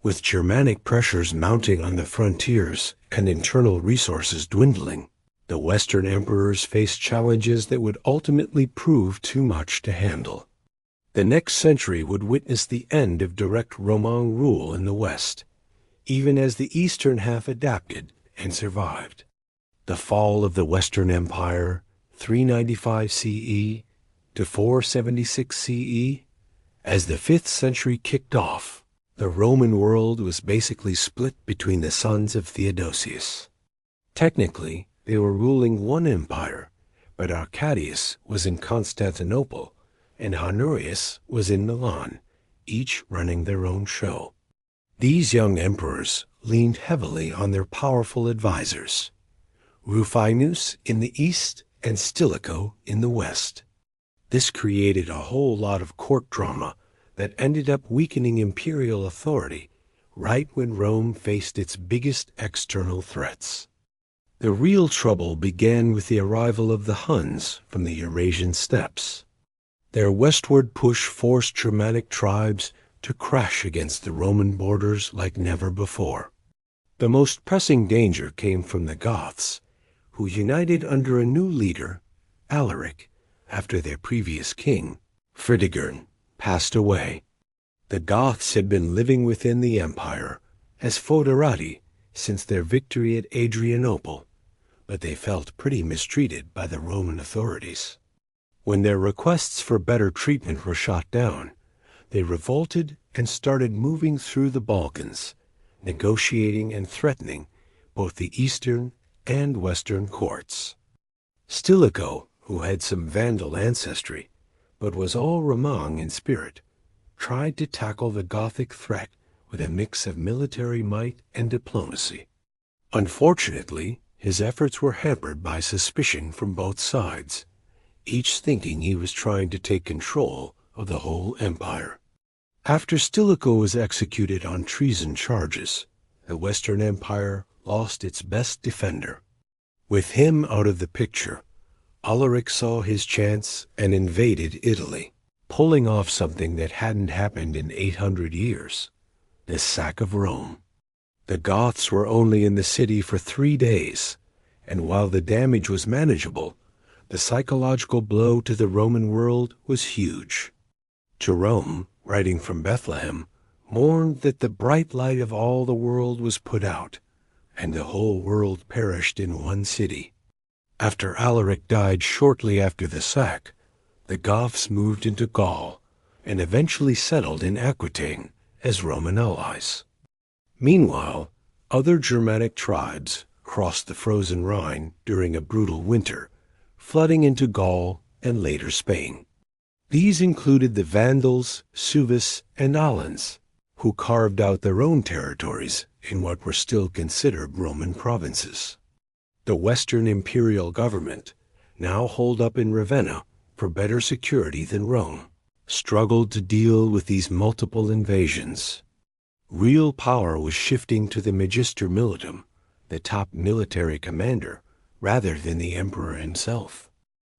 With Germanic pressures mounting on the frontiers and internal resources dwindling, the Western emperors faced challenges that would ultimately prove too much to handle. The next century would witness the end of direct Roman rule in the West, even as the eastern half adapted and survived. The fall of the Western Empire, 395 CE to 476 CE, as the 5th century kicked off, the Roman world was basically split between the sons of Theodosius. Technically, they were ruling one empire, but Arcadius was in Constantinople and Honorius was in Milan, each running their own show. These young emperors leaned heavily on their powerful advisors, Rufinus in the east and Stilicho in the west. This created a whole lot of court drama that ended up weakening imperial authority right when Rome faced its biggest external threats. The real trouble began with the arrival of the Huns from the Eurasian steppes. Their westward push forced Germanic tribes to crash against the Roman borders like never before. The most pressing danger came from the Goths, who united under a new leader, Alaric, after their previous king, Fritigern, passed away. The Goths had been living within the empire as foederati since their victory at Adrianople, but they felt pretty mistreated by the Roman authorities. When their requests for better treatment were shot down, they revolted and started moving through the Balkans, negotiating and threatening both the eastern and western courts. Stilicho, who had some Vandal ancestry, but was all Romang in spirit, tried to tackle the Gothic threat with a mix of military might and diplomacy. Unfortunately, his efforts were hampered by suspicion from both sides, each thinking he was trying to take control of the whole empire. After Stilicho was executed on treason charges, the Western Empire lost its best defender. With him out of the picture, Alaric saw his chance and invaded Italy, pulling off something that hadn't happened in 800 years, the sack of Rome. The Goths were only in the city for 3 days, and while the damage was manageable, the psychological blow to the Roman world was huge. Jerome, writing from Bethlehem, mourned that the bright light of all the world was put out, and the whole world perished in one city. After Alaric died shortly after the sack, the Goths moved into Gaul and eventually settled in Aquitaine as Roman allies. Meanwhile, other Germanic tribes crossed the frozen Rhine during a brutal winter, flooding into Gaul and later Spain. These included the Vandals, Suevis, and Alans, who carved out their own territories in what were still considered Roman provinces. The Western imperial government, now holed up in Ravenna for better security than Rome, struggled to deal with these multiple invasions. Real power was shifting to the Magister Militum, the top military commander, rather than the emperor himself.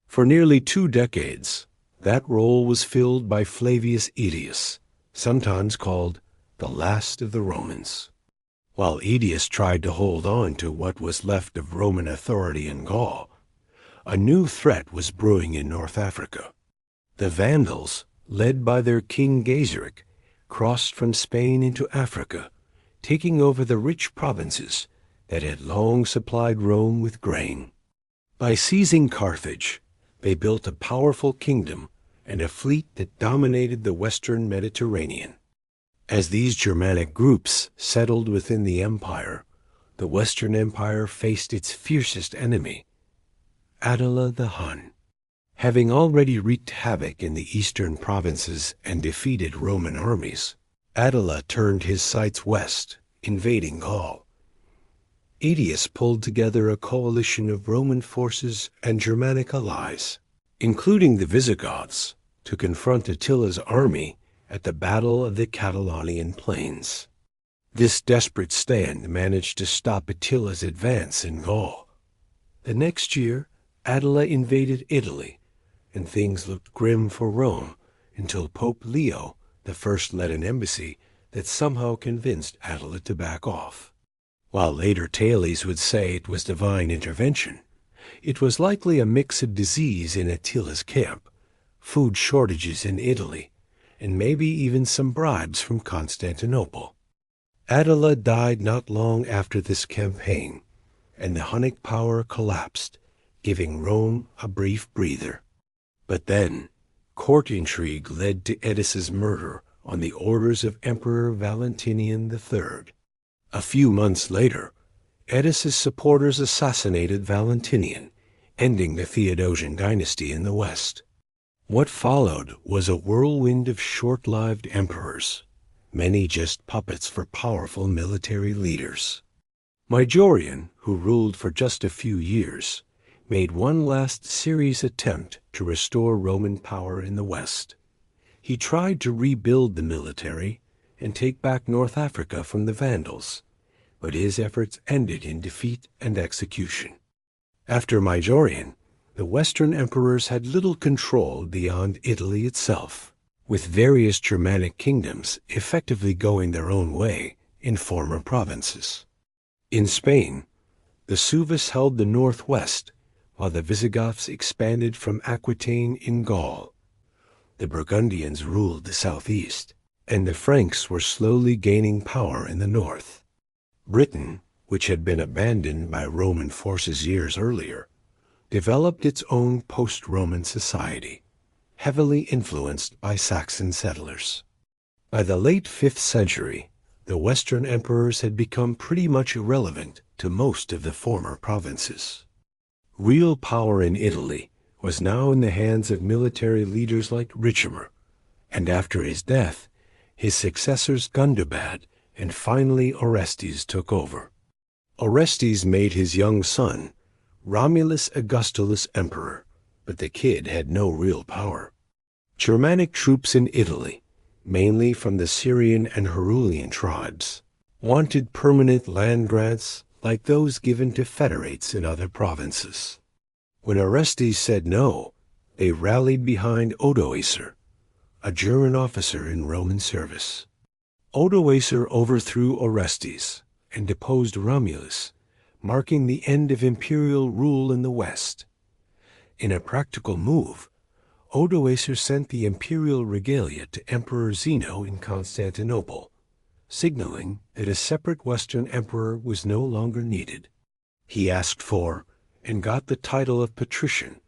For nearly 2 decades, that role was filled by Flavius Aetius, sometimes called the last of the Romans. While Aetius tried to hold on to what was left of Roman authority in Gaul, A new threat was brewing in North Africa. The Vandals, led by their king Gaiseric, crossed from Spain into Africa, taking over the rich provinces that had long supplied Rome with grain. By seizing Carthage, they built a powerful kingdom and a fleet that dominated the western Mediterranean. As these Germanic groups settled within the empire, the Western Empire faced its fiercest enemy, Attila the Hun. Having already wreaked havoc in the eastern provinces and defeated Roman armies, Attila turned his sights west, invading Gaul. Aetius pulled together a coalition of Roman forces and Germanic allies, including the Visigoths, to confront Attila's army at the Battle of the Catalaunian Plains. This desperate stand managed to stop Attila's advance in Gaul. The next year, Attila invaded Italy, and things looked grim for Rome until Pope Leo I led an embassy that somehow convinced Attila to back off. While later tales would say it was divine intervention, it was likely a mix of disease in Attila's camp, food shortages in Italy, and maybe even some bribes from Constantinople. Attila died not long after this campaign, and the Hunnic power collapsed, giving Rome a brief breather. But then, court intrigue led to Edis's murder on the orders of Emperor Valentinian III. A few months later, Edis's supporters assassinated Valentinian, ending the Theodosian dynasty in the West. What followed was a whirlwind of short-lived emperors, many just puppets for powerful military leaders. Majorian, who ruled for just a few years, made one last serious attempt to restore Roman power in the West. He tried to rebuild the military and take back North Africa from the Vandals, but his efforts ended in defeat and execution. After Majorian, the Western emperors had little control beyond Italy itself, with various Germanic kingdoms effectively going their own way in former provinces. In Spain, the Suevis held the northwest, while the Visigoths expanded from Aquitaine in Gaul. The Burgundians ruled the southeast, and the Franks were slowly gaining power in the north. Britain, which had been abandoned by Roman forces years earlier, developed its own post-Roman society, heavily influenced by Saxon settlers. By the late 5th century, the Western emperors had become pretty much irrelevant to most of the former provinces. Real power in Italy was now in the hands of military leaders like Ricimer, and after his death, his successors Gundobad and finally Orestes took over. Orestes made his young son, Romulus Augustulus, emperor, but the kid had no real power. Germanic troops in Italy, mainly from the Syrian and Herulian tribes, wanted permanent land grants like those given to federates in other provinces. When Orestes said no, they rallied behind Odoacer, a German officer in Roman service. Odoacer overthrew Orestes and deposed Romulus, marking the end of imperial rule in the West. In a practical move, Odoacer sent the imperial regalia to Emperor Zeno in Constantinople, signaling that a separate Western emperor was no longer needed. He asked for and got the title of patrician,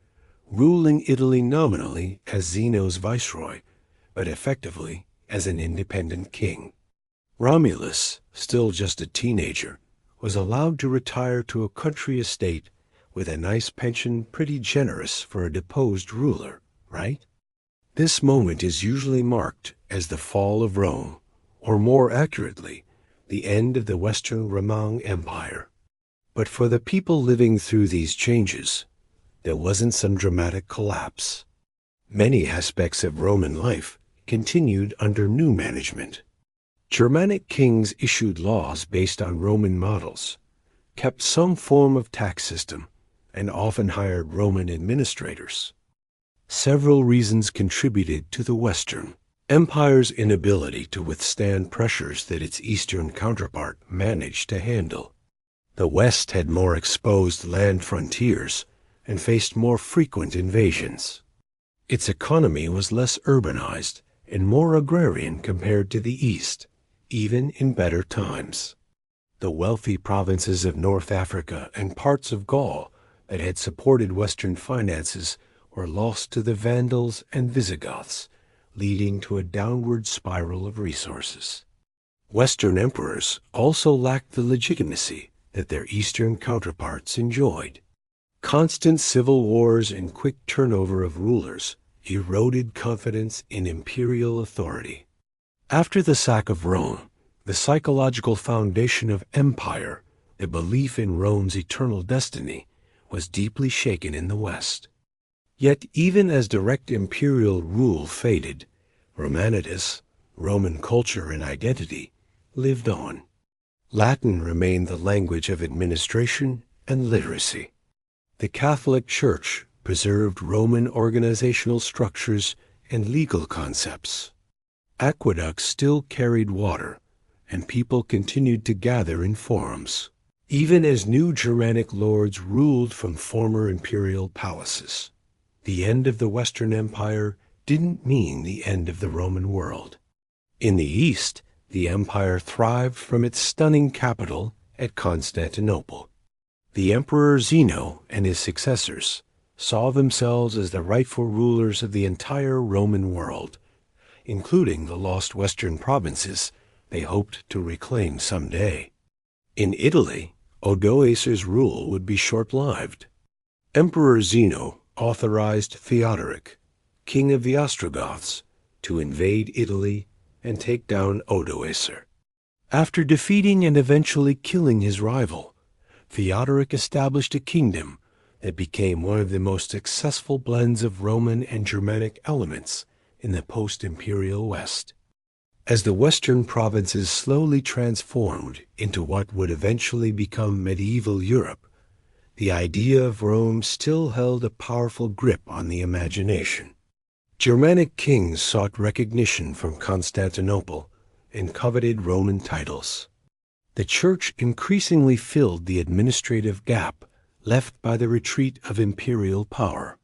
ruling Italy nominally as Zeno's viceroy, but effectively as an independent king. Romulus, still just a teenager, was allowed to retire to a country estate with a nice pension, pretty generous for a deposed ruler, right? This moment is usually marked as the fall of Rome, or more accurately, the end of the Western Roman Empire. But for the people living through these changes, there wasn't some dramatic collapse. Many aspects of Roman life continued under new management. Germanic kings issued laws based on Roman models, kept some form of tax system, and often hired Roman administrators. Several reasons contributed to the Western Empire's inability to withstand pressures that its Eastern counterpart managed to handle. The West had more exposed land frontiers and faced more frequent invasions. Its economy was less urbanized and more agrarian compared to the East, even in better times. The wealthy provinces of North Africa and parts of Gaul that had supported Western finances were lost to the Vandals and Visigoths, leading to a downward spiral of resources. Western emperors also lacked the legitimacy that their Eastern counterparts enjoyed. Constant civil wars and quick turnover of rulers eroded confidence in imperial authority. After the sack of Rome, the psychological foundation of empire, the belief in Rome's eternal destiny, was deeply shaken in the West. Yet even as direct imperial rule faded, Romanitas, Roman culture and identity, lived on. Latin remained the language of administration and literacy. The Catholic Church preserved Roman organizational structures and legal concepts. Aqueducts still carried water, and people continued to gather in forums, even as new Germanic lords ruled from former imperial palaces. The end of the Western Empire didn't mean the end of the Roman world. In the East, the empire thrived from its stunning capital at Constantinople. The Emperor Zeno and his successors saw themselves as the rightful rulers of the entire Roman world, including the lost western provinces they hoped to reclaim someday. In Italy, Odoacer's rule would be short-lived. Emperor Zeno authorized Theodoric, king of the Ostrogoths, to invade Italy and take down Odoacer. After defeating and eventually killing his rival, Theodoric established a kingdom that became one of the most successful blends of Roman and Germanic elements in the post-imperial West. As the Western provinces slowly transformed into what would eventually become medieval Europe, the idea of Rome still held a powerful grip on the imagination. Germanic kings sought recognition from Constantinople and coveted Roman titles. The Church increasingly filled the administrative gap left by the retreat of imperial power.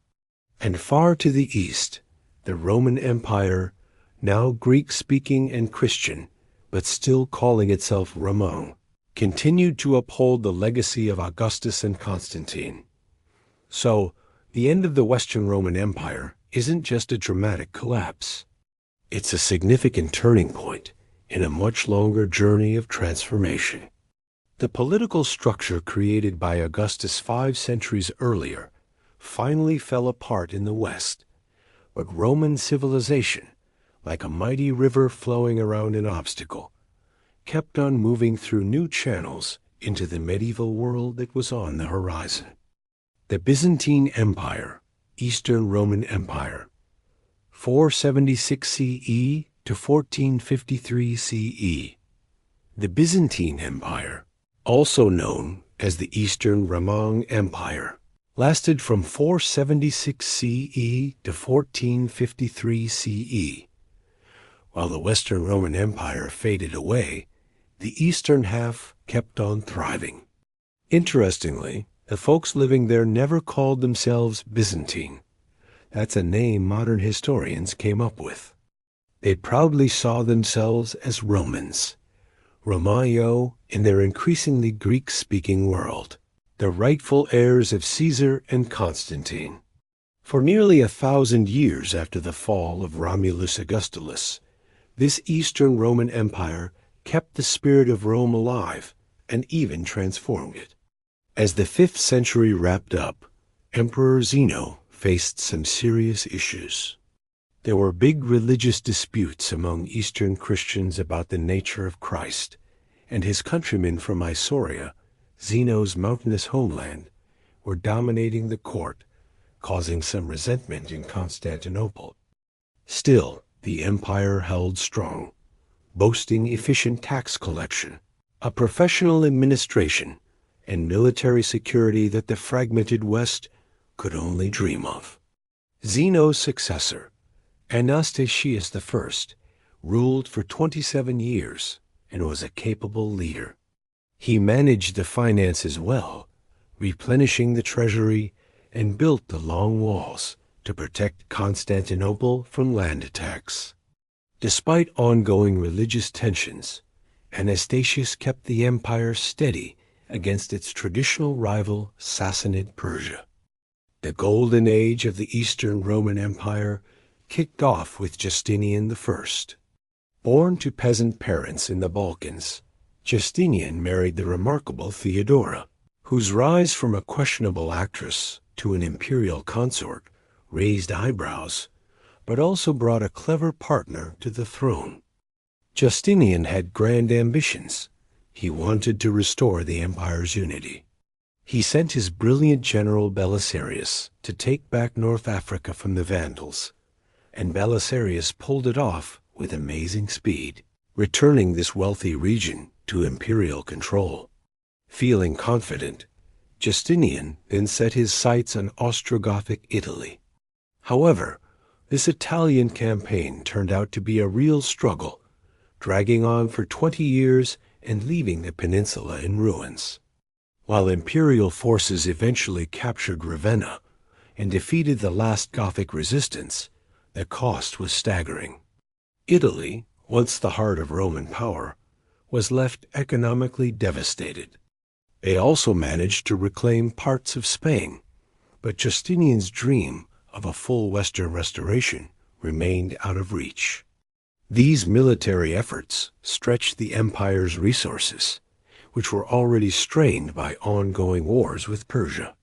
And far to the east, the Roman Empire, now Greek-speaking and Christian, but still calling itself Roman, continued to uphold the legacy of Augustus and Constantine. So, the end of the Western Roman Empire isn't just a dramatic collapse. It's a significant turning point in a much longer journey of transformation. The political structure created by Augustus 5 centuries earlier finally fell apart in the West, but Roman civilization, like a mighty river flowing around an obstacle, kept on moving through new channels into the medieval world that was on the horizon. The Byzantine Empire, Eastern Roman Empire, 476 CE to 1453 CE. The Byzantine Empire, also known as the Eastern Roman Empire, lasted from 476 CE to 1453 CE. While the Western Roman Empire faded away, the eastern half kept on thriving. Interestingly, the folks living there never called themselves Byzantine. That's a name modern historians came up with. They proudly saw themselves as Romans, Romaio in their increasingly Greek-speaking world, the rightful heirs of Caesar and Constantine. For nearly 1,000 years after the fall of Romulus Augustulus, this Eastern Roman Empire kept the spirit of Rome alive and even transformed it. As the 5th century wrapped up, Emperor Zeno faced some serious issues. There were big religious disputes among Eastern Christians about the nature of Christ, and his countrymen from Isauria, Zeno's mountainous homeland, were dominating the court, causing some resentment in Constantinople. Still, the empire held strong, boasting efficient tax collection, a professional administration, and military security that the fragmented West could only dream of. Zeno's successor, Anastasius I, ruled for 27 years and was a capable leader. He managed the finances well, replenishing the treasury and built the long walls to protect Constantinople from land attacks. Despite ongoing religious tensions, Anastasius kept the empire steady against its traditional rival Sassanid Persia. The golden age of the Eastern Roman Empire kicked off with Justinian I. Born to peasant parents in the Balkans, Justinian married the remarkable Theodora, whose rise from a questionable actress to an imperial consort raised eyebrows, but also brought a clever partner to the throne. Justinian had grand ambitions. He wanted to restore the empire's unity. He sent his brilliant general Belisarius to take back North Africa from the Vandals, and Belisarius pulled it off with amazing speed, returning this wealthy region to imperial control. Feeling confident, Justinian then set his sights on Ostrogothic Italy. However, this Italian campaign turned out to be a real struggle, dragging on for 20 years and leaving the peninsula in ruins. While imperial forces eventually captured Ravenna and defeated the last Gothic resistance, the cost was staggering. Italy, once the heart of Roman power, was left economically devastated. They also managed to reclaim parts of Spain, but Justinian's dream of a full Western restoration remained out of reach. These military efforts stretched the empire's resources, which were already strained by ongoing wars with Persia.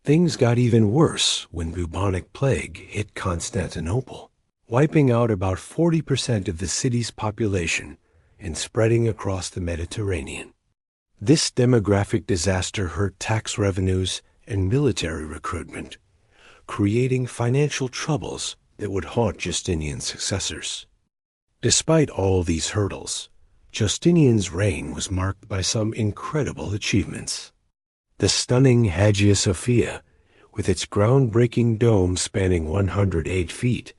Things got even worse when bubonic plague hit Constantinople, wiping out about 40% of the city's population and spreading across the Mediterranean. This demographic disaster hurt tax revenues and military recruitment, creating financial troubles that would haunt Justinian's successors. Despite all these hurdles, Justinian's reign was marked by some incredible achievements. The stunning Hagia Sophia, with its groundbreaking dome spanning 108 feet,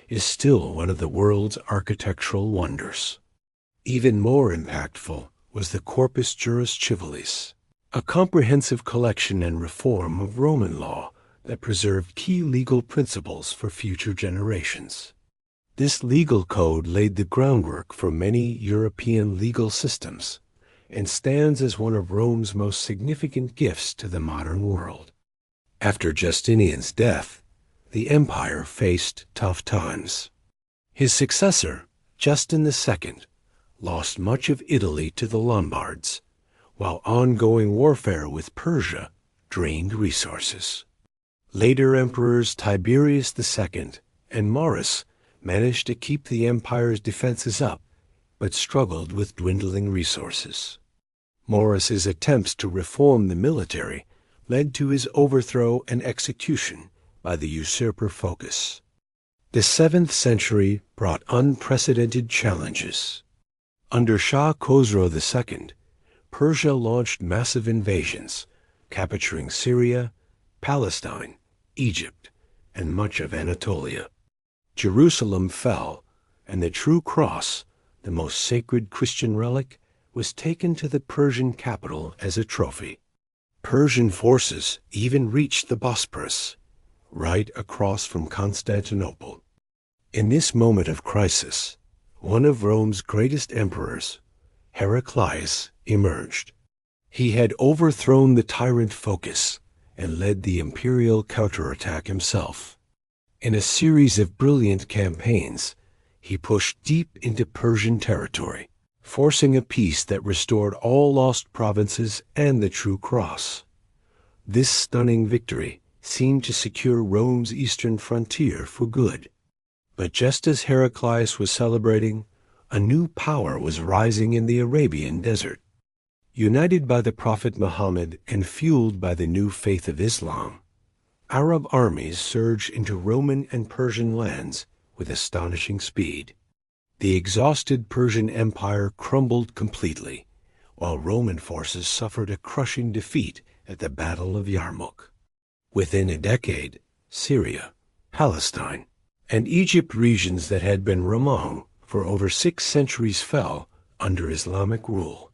is still one of the world's architectural wonders. Even more impactful was the Corpus Juris Civilis, a comprehensive collection and reform of Roman law that preserved key legal principles for future generations. This legal code laid the groundwork for many European legal systems and stands as one of Rome's most significant gifts to the modern world. After Justinian's death, the empire faced tough times. His successor, Justin II, lost much of Italy to the Lombards, while ongoing warfare with Persia drained resources. Later emperors Tiberius II and Maurus managed to keep the empire's defenses up, but struggled with dwindling resources. Maurus's attempts to reform the military led to his overthrow and execution by the usurper Phocas. The 7th century brought unprecedented challenges. Under Shah Khosrow II, Persia launched massive invasions, capturing Syria, Palestine, Egypt, and much of Anatolia. Jerusalem fell, and the true cross, the most sacred Christian relic, was taken to the Persian capital as a trophy. Persian forces even reached the Bosporus, right across from Constantinople. In this moment of crisis, one of Rome's greatest emperors, Heraclius, emerged. He had overthrown the tyrant Phocas and led the imperial counterattack himself. In a series of brilliant campaigns, he pushed deep into Persian territory, forcing a peace that restored all lost provinces and the true cross. This stunning victory seemed to secure Rome's eastern frontier for good. But just as Heraclius was celebrating, a new power was rising in the Arabian desert. United by the Prophet Muhammad and fueled by the new faith of Islam, Arab armies surged into Roman and Persian lands with astonishing speed. The exhausted Persian Empire crumbled completely, while Roman forces suffered a crushing defeat at the Battle of Yarmouk. Within a decade, Syria, Palestine, and Egypt, regions that had been Roman for over 6 centuries, fell under Islamic rule.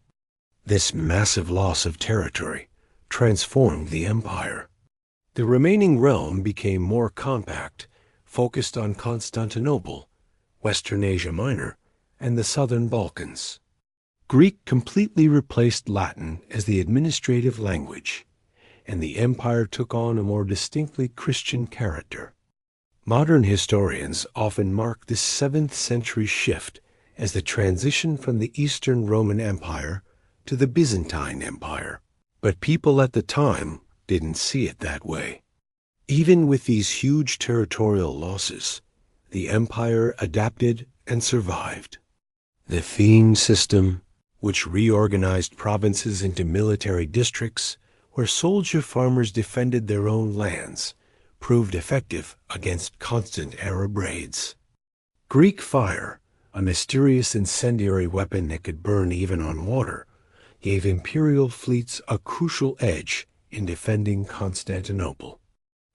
This massive loss of territory transformed the empire. The remaining realm became more compact, focused on Constantinople, Western Asia Minor, and the southern Balkans. Greek completely replaced Latin as the administrative language, and the empire took on a more distinctly Christian character. Modern historians often mark this 7th century shift as the transition from the Eastern Roman Empire to the Byzantine Empire, but people at the time didn't see it that way. Even with these huge territorial losses, the empire adapted and survived. The theme system, which reorganized provinces into military districts where soldier farmers defended their own lands, proved effective against constant Arab raids. Greek fire, a mysterious incendiary weapon that could burn even on water, gave imperial fleets a crucial edge in defending Constantinople.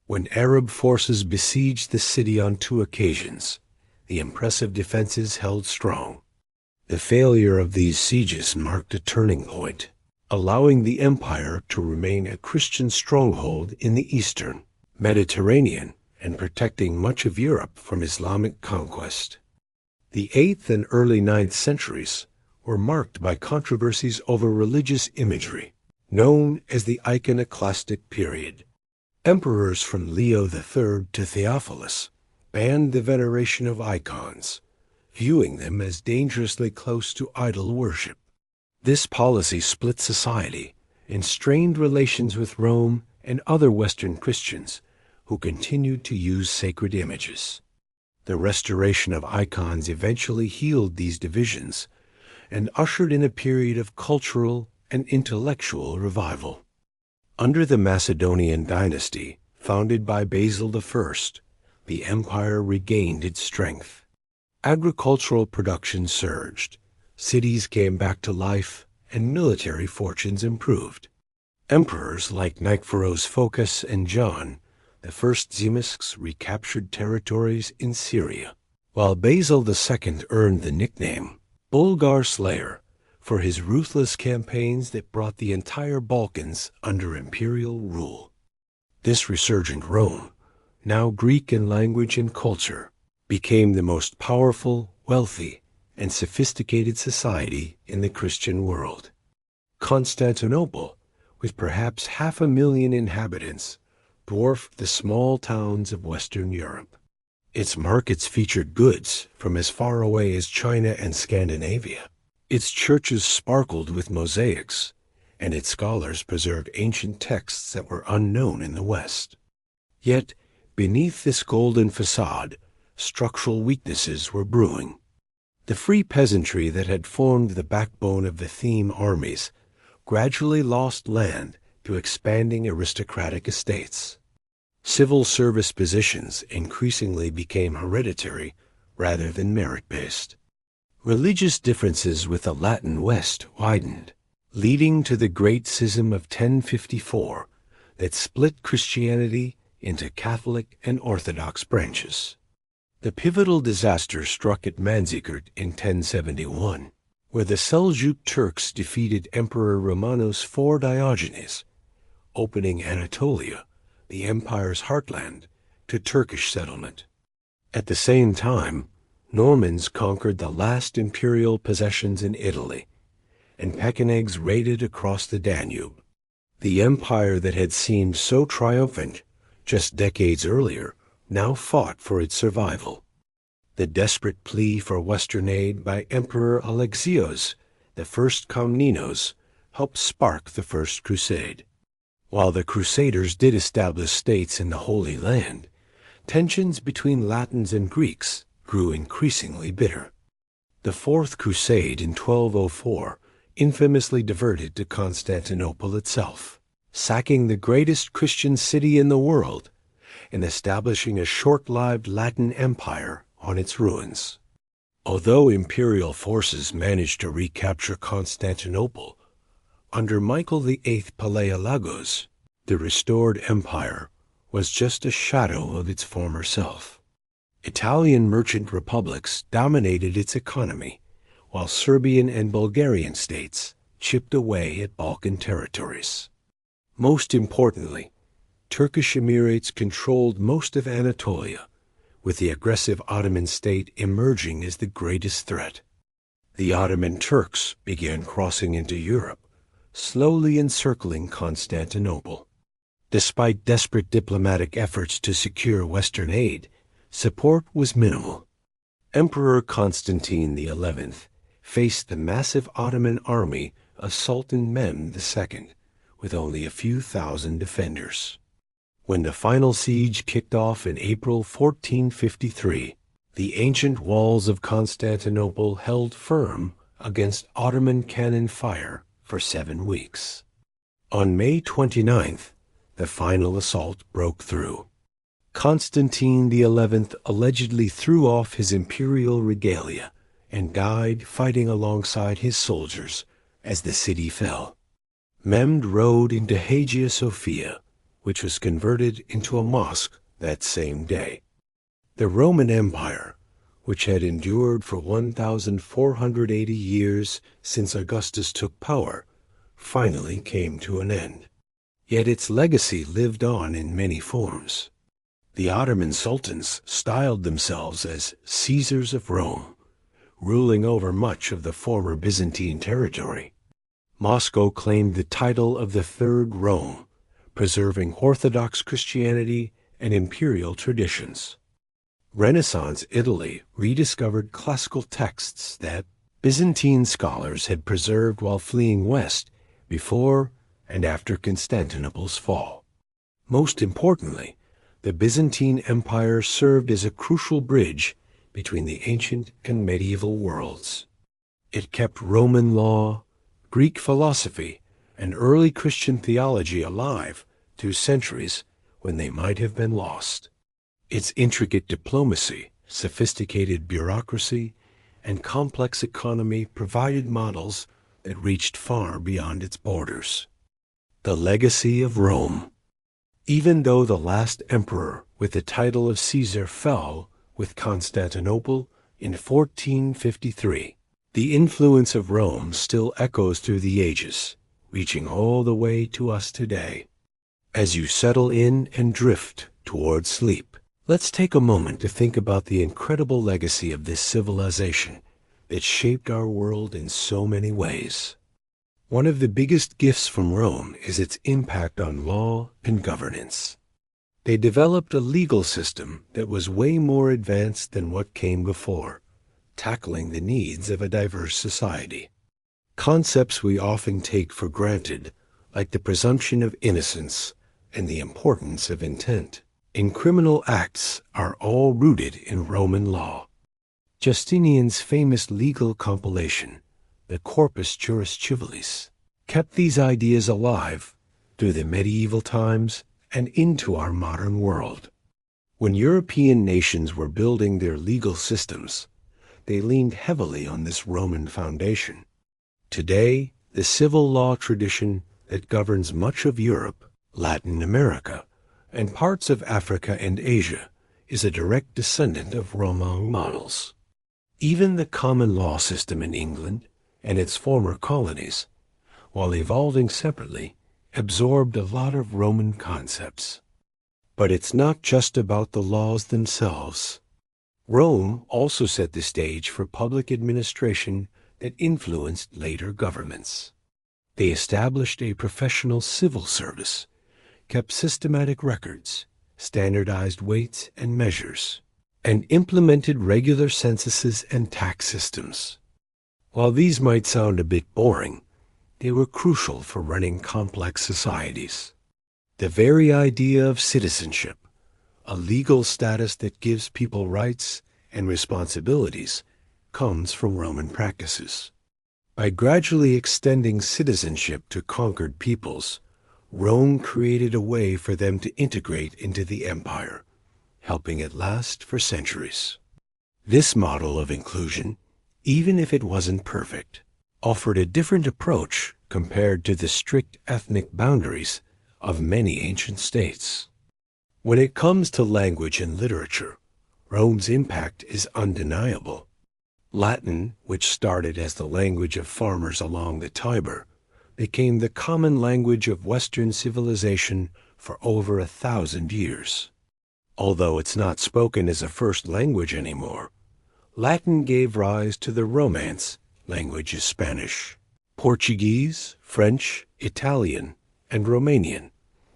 When Arab forces besieged the city on 2 occasions, the impressive defenses held strong. The failure of these sieges marked a turning point, allowing the empire to remain a Christian stronghold in the eastern Mediterranean and protecting much of Europe from Islamic conquest. The 8th and early 9th centuries were marked by controversies over religious imagery, known as the iconoclastic period. Emperors from Leo III to Theophilus banned the veneration of icons, viewing them as dangerously close to idol worship. This policy split society and strained relations with Rome and other Western Christians who continued to use sacred images. The restoration of icons eventually healed these divisions and ushered in a period of cultural and intellectual revival. Under the Macedonian dynasty, founded by Basil I, the empire regained its strength. Agricultural production surged, cities came back to life, and military fortunes improved. Emperors like Nikephoros Phocas and John, the first Zimisks, recaptured territories in Syria, while Basil II earned the nickname Bulgar Slayer for his ruthless campaigns that brought the entire Balkans under imperial rule. This resurgent Rome, now Greek in language and culture, became the most powerful, wealthy, and sophisticated society in the Christian world. Constantinople, with perhaps 500,000 inhabitants, dwarfed the small towns of Western Europe. Its markets featured goods from as far away as China and Scandinavia. Its churches sparkled with mosaics, and its scholars preserved ancient texts that were unknown in the West. Yet, beneath this golden facade, structural weaknesses were brewing. The free peasantry that had formed the backbone of the theme armies gradually lost land to expanding aristocratic estates. Civil service positions increasingly became hereditary rather than merit-based. Religious differences with the Latin West widened, leading to the Great Schism of 1054 that split Christianity into Catholic and Orthodox branches. The pivotal disaster struck at Manzikert in 1071, where the Seljuk Turks defeated Emperor Romanos IV Diogenes, opening Anatolia, the empire's heartland, to Turkish settlement. At the same time, Normans conquered the last imperial possessions in Italy, and Pechenegs raided across the Danube. The empire that had seemed so triumphant just decades earlier now fought for its survival. The desperate plea for Western aid by Emperor Alexios, the first Komnenos, helped spark the First Crusade. While the Crusaders did establish states in the Holy Land, tensions between Latins and Greeks grew increasingly bitter. The Fourth Crusade in 1204 infamously diverted to Constantinople itself, sacking the greatest Christian city in the world and establishing a short-lived Latin empire on its ruins. Although imperial forces managed to recapture Constantinople, under Michael VIII Palaiologos, the restored empire was just a shadow of its former self. Italian merchant republics dominated its economy, while Serbian and Bulgarian states chipped away at Balkan territories. Most importantly, Turkish Emirates controlled most of Anatolia, with the aggressive Ottoman state emerging as the greatest threat. The Ottoman Turks began crossing into Europe, slowly encircling Constantinople. Despite desperate diplomatic efforts to secure Western aid, support was minimal. Emperor Constantine XI faced the massive Ottoman army of Sultan Mehmed II, with only a few thousand defenders. When the final siege kicked off in April 1453, the ancient walls of Constantinople held firm against Ottoman cannon fire for 7 weeks. On May 29th, the final assault broke through. Constantine XI allegedly threw off his imperial regalia and died fighting alongside his soldiers as the city fell. Mehmed rode into Hagia Sophia, which was converted into a mosque that same day. The Roman Empire, which had endured for 1,480 years since Augustus took power, finally came to an end. Yet its legacy lived on in many forms. The Ottoman sultans styled themselves as Caesars of Rome, ruling over much of the former Byzantine territory. Moscow claimed the title of the Third Rome, preserving Orthodox Christianity and imperial traditions. Renaissance Italy rediscovered classical texts that Byzantine scholars had preserved while fleeing west before and after Constantinople's fall. Most importantly, the Byzantine Empire served as a crucial bridge between the ancient and medieval worlds. It kept Roman law, Greek philosophy, and early Christian theology alive through centuries when they might have been lost. Its intricate diplomacy, sophisticated bureaucracy, and complex economy provided models that reached far beyond its borders. The legacy of Rome. Even though the last emperor with the title of Caesar fell with Constantinople in 1453, the influence of Rome still echoes through the ages, reaching all the way to us today. As you settle in and drift toward sleep, let's take a moment to think about the incredible legacy of this civilization that shaped our world in so many ways. One of the biggest gifts from Rome is its impact on law and governance. They developed a legal system that was way more advanced than what came before, tackling the needs of a diverse society. Concepts we often take for granted, like the presumption of innocence and the importance of intent in criminal acts, are all rooted in Roman law. Justinian's famous legal compilation, the Corpus Juris Civilis, kept these ideas alive through the medieval times and into our modern world. When European nations were building their legal systems, they leaned heavily on this Roman foundation. Today, the civil law tradition that governs much of Europe, Latin America, and parts of Africa and Asia is a direct descendant of Roman models. Even the common law system in England and its former colonies, while evolving separately, absorbed a lot of Roman concepts. But it's not just about the laws themselves. Rome also set the stage for public administration that influenced later governments. They established a professional civil service, kept systematic records, standardized weights and measures, and implemented regular censuses and tax systems. While these might sound a bit boring, they were crucial for running complex societies. The very idea of citizenship, a legal status that gives people rights and responsibilities, comes from Roman practices. By gradually extending citizenship to conquered peoples, Rome created a way for them to integrate into the empire, helping it last for centuries. This model of inclusion, even if it wasn't perfect, offered a different approach compared to the strict ethnic boundaries of many ancient states. When it comes to language and literature, Rome's impact is undeniable. Latin, which started as the language of farmers along the Tiber, became the common language of Western civilization for over 1,000 years. Although it's not spoken as a first language anymore, Latin gave rise to the Romance language of Spanish, Portuguese, French, Italian, and Romanian,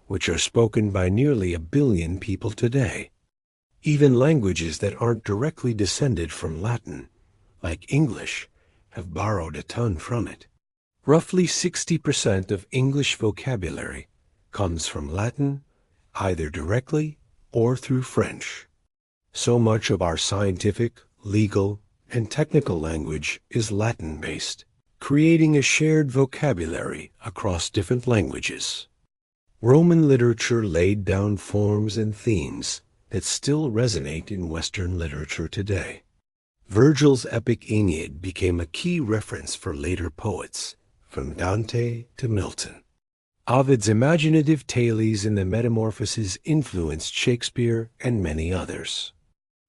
which are spoken by nearly 1 billion people today. Even languages that aren't directly descended from Latin, like English, have borrowed a ton from it. Roughly 60% of English vocabulary comes from Latin, either directly or through French. So much of our scientific, legal, and technical language is Latin-based, creating a shared vocabulary across different languages. Roman literature laid down forms and themes that still resonate in Western literature today. Virgil's epic Aeneid became a key reference for later poets, from Dante to Milton. Ovid's imaginative tales in the Metamorphoses influenced Shakespeare and many others.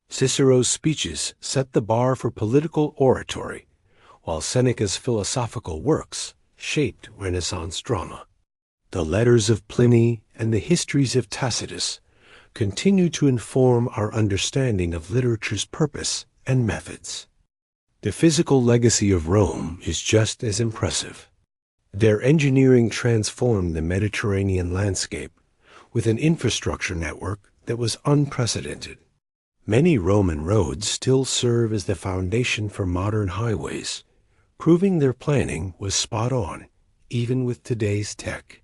Cicero's speeches set the bar for political oratory, while Seneca's philosophical works shaped Renaissance drama. The letters of Pliny and the histories of Tacitus continue to inform our understanding of literature's purpose and methods. The physical legacy of Rome is just as impressive. Their engineering transformed the Mediterranean landscape with an infrastructure network that was unprecedented. Many Roman roads still serve as the foundation for modern highways, proving their planning was spot on, even with today's tech.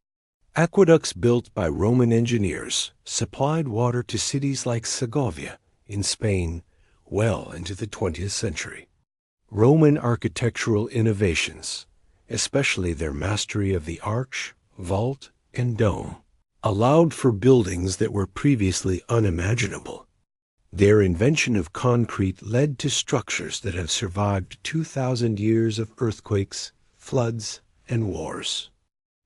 Aqueducts built by Roman engineers supplied water to cities like Segovia in Spain well into the 20th century. Roman architectural innovations, especially their mastery of the arch, vault, and dome, allowed for buildings that were previously unimaginable. Their invention of concrete led to structures that have survived 2,000 years of earthquakes, floods, and wars.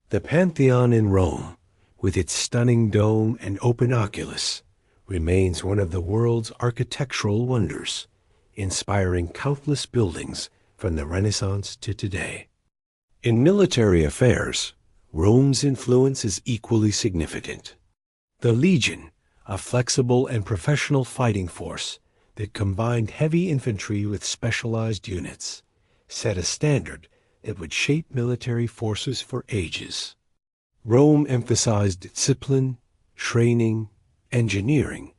The Pantheon in Rome, with its stunning dome and open oculus, remains one of the world's architectural wonders, inspiring countless buildings from the Renaissance to today. In military affairs, Rome's influence is equally significant. The legion, a flexible and professional fighting force that combined heavy infantry with specialized units, set a standard that would shape military forces for ages. Rome emphasized discipline, training, engineering,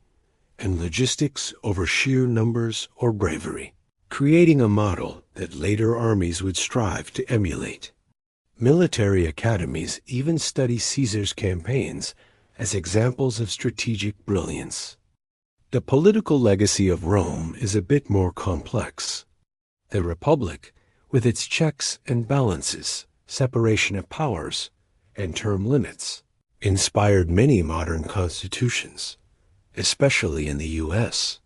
and logistics over sheer numbers or bravery, creating a model that later armies would strive to emulate. Military academies even study Caesar's campaigns as examples of strategic brilliance. The political legacy of Rome is a bit more complex. The Republic, with its checks and balances, separation of powers, and term limits, inspired many modern constitutions, especially in the U.S.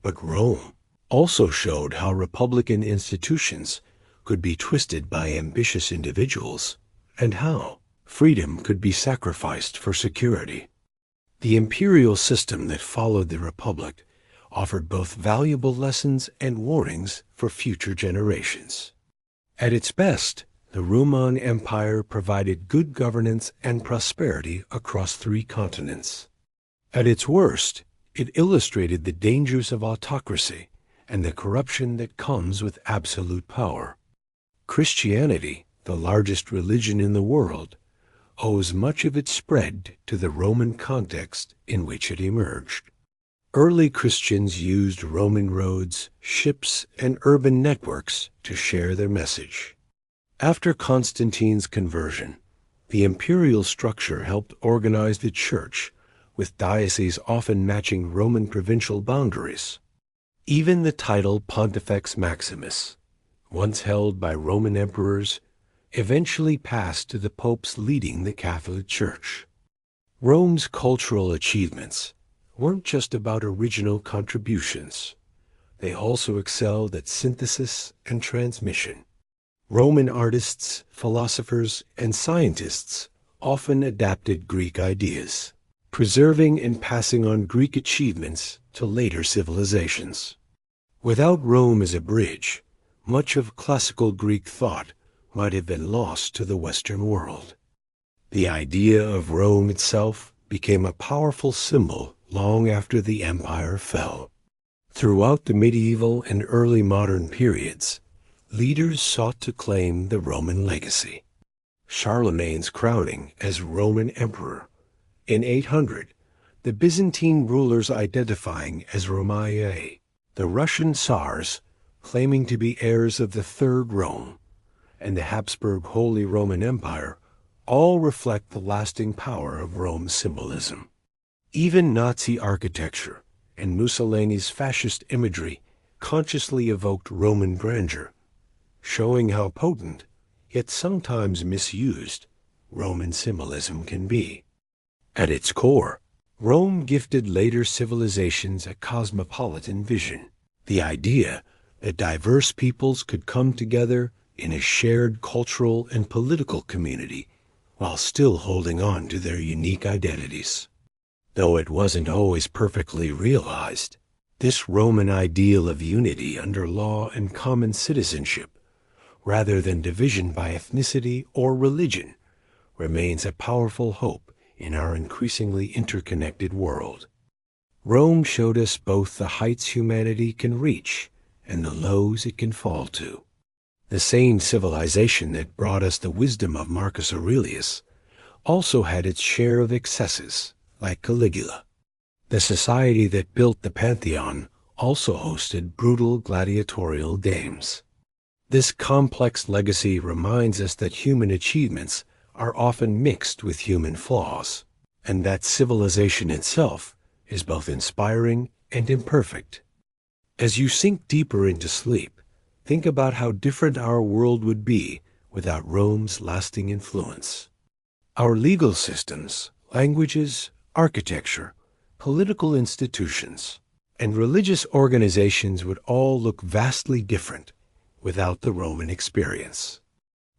But Rome also showed how republican institutions could be twisted by ambitious individuals, and how freedom could be sacrificed for security. The imperial system that followed the Republic offered both valuable lessons and warnings for future generations. At its best, the Roman Empire provided good governance and prosperity across 3 continents. At its worst, it illustrated the dangers of autocracy and the corruption that comes with absolute power. Christianity, the largest religion in the world, owes much of its spread to the Roman context in which it emerged. Early Christians used Roman roads, ships, and urban networks to share their message. After Constantine's conversion, the imperial structure helped organize the church, with dioceses often matching Roman provincial boundaries. Even the title Pontifex Maximus, once held by Roman emperors, eventually passed to the popes leading the Catholic Church. Rome's cultural achievements weren't just about original contributions. They also excelled at synthesis and transmission. Roman artists, philosophers, and scientists often adapted Greek ideas, preserving and passing on Greek achievements to later civilizations. Without Rome as a bridge, much of classical Greek thought might have been lost to the Western world. The idea of Rome itself became a powerful symbol long after the empire fell. Throughout the medieval and early modern periods, leaders sought to claim the Roman legacy. Charlemagne's crowning as Roman emperor in 800, the Byzantine rulers identifying as Romae, the Russian Tsars claiming to be heirs of the Third Rome, and the Habsburg Holy Roman Empire all reflect the lasting power of Rome's symbolism. Even Nazi architecture and Mussolini's fascist imagery consciously evoked Roman grandeur, showing how potent, yet sometimes misused, Roman symbolism can be. At its core, Rome gifted later civilizations a cosmopolitan vision, the idea that diverse peoples could come together in a shared cultural and political community while still holding on to their unique identities. Though it wasn't always perfectly realized, this Roman ideal of unity under law and common citizenship, rather than division by ethnicity or religion, remains a powerful hope in our increasingly interconnected world. Rome showed us both the heights humanity can reach and the lows it can fall to. The same civilization that brought us the wisdom of Marcus Aurelius also had its share of excesses, like Caligula. The society that built the Pantheon also hosted brutal gladiatorial games. This complex legacy reminds us that human achievements are often mixed with human flaws, and that civilization itself is both inspiring and imperfect. As you sink deeper into sleep, think about how different our world would be without Rome's lasting influence. Our legal systems, languages, architecture, political institutions, and religious organizations would all look vastly different without the Roman experience.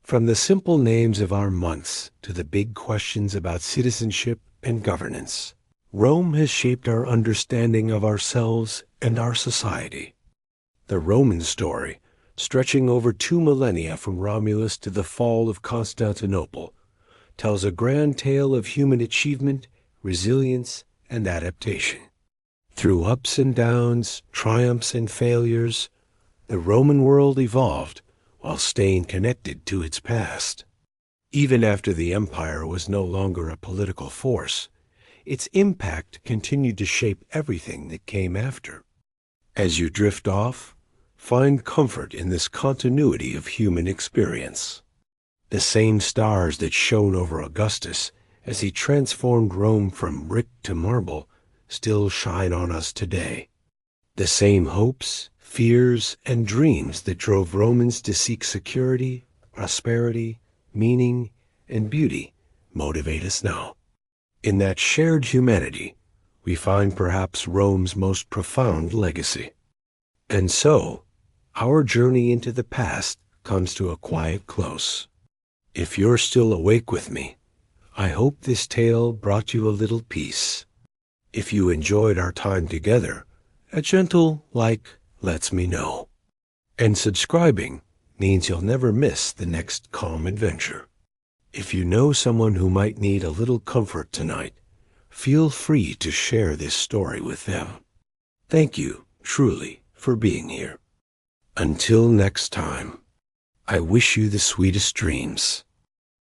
From the simple names of our months to the big questions about citizenship and governance, Rome has shaped our understanding of ourselves and our society. The Roman story, stretching over 2 millennia from Romulus to the fall of Constantinople, tells a grand tale of human achievement, resilience, and adaptation. Through ups and downs, triumphs and failures, the Roman world evolved while staying connected to its past. Even after the empire was no longer a political force, its impact continued to shape everything that came after. As you drift off, find comfort in this continuity of human experience. The same stars that shone over Augustus as he transformed Rome from brick to marble still shine on us today. The same hopes, fears, and dreams that drove Romans to seek security, prosperity, meaning, and beauty motivate us now. In that shared humanity, we find perhaps Rome's most profound legacy. And so, our journey into the past comes to a quiet close. If you're still awake with me, I hope this tale brought you a little peace. If you enjoyed our time together, a gentle like lets me know. And subscribing means you'll never miss the next calm adventure. If you know someone who might need a little comfort tonight, feel free to share this story with them. Thank you, truly, for being here. Until next time, I wish you the sweetest dreams.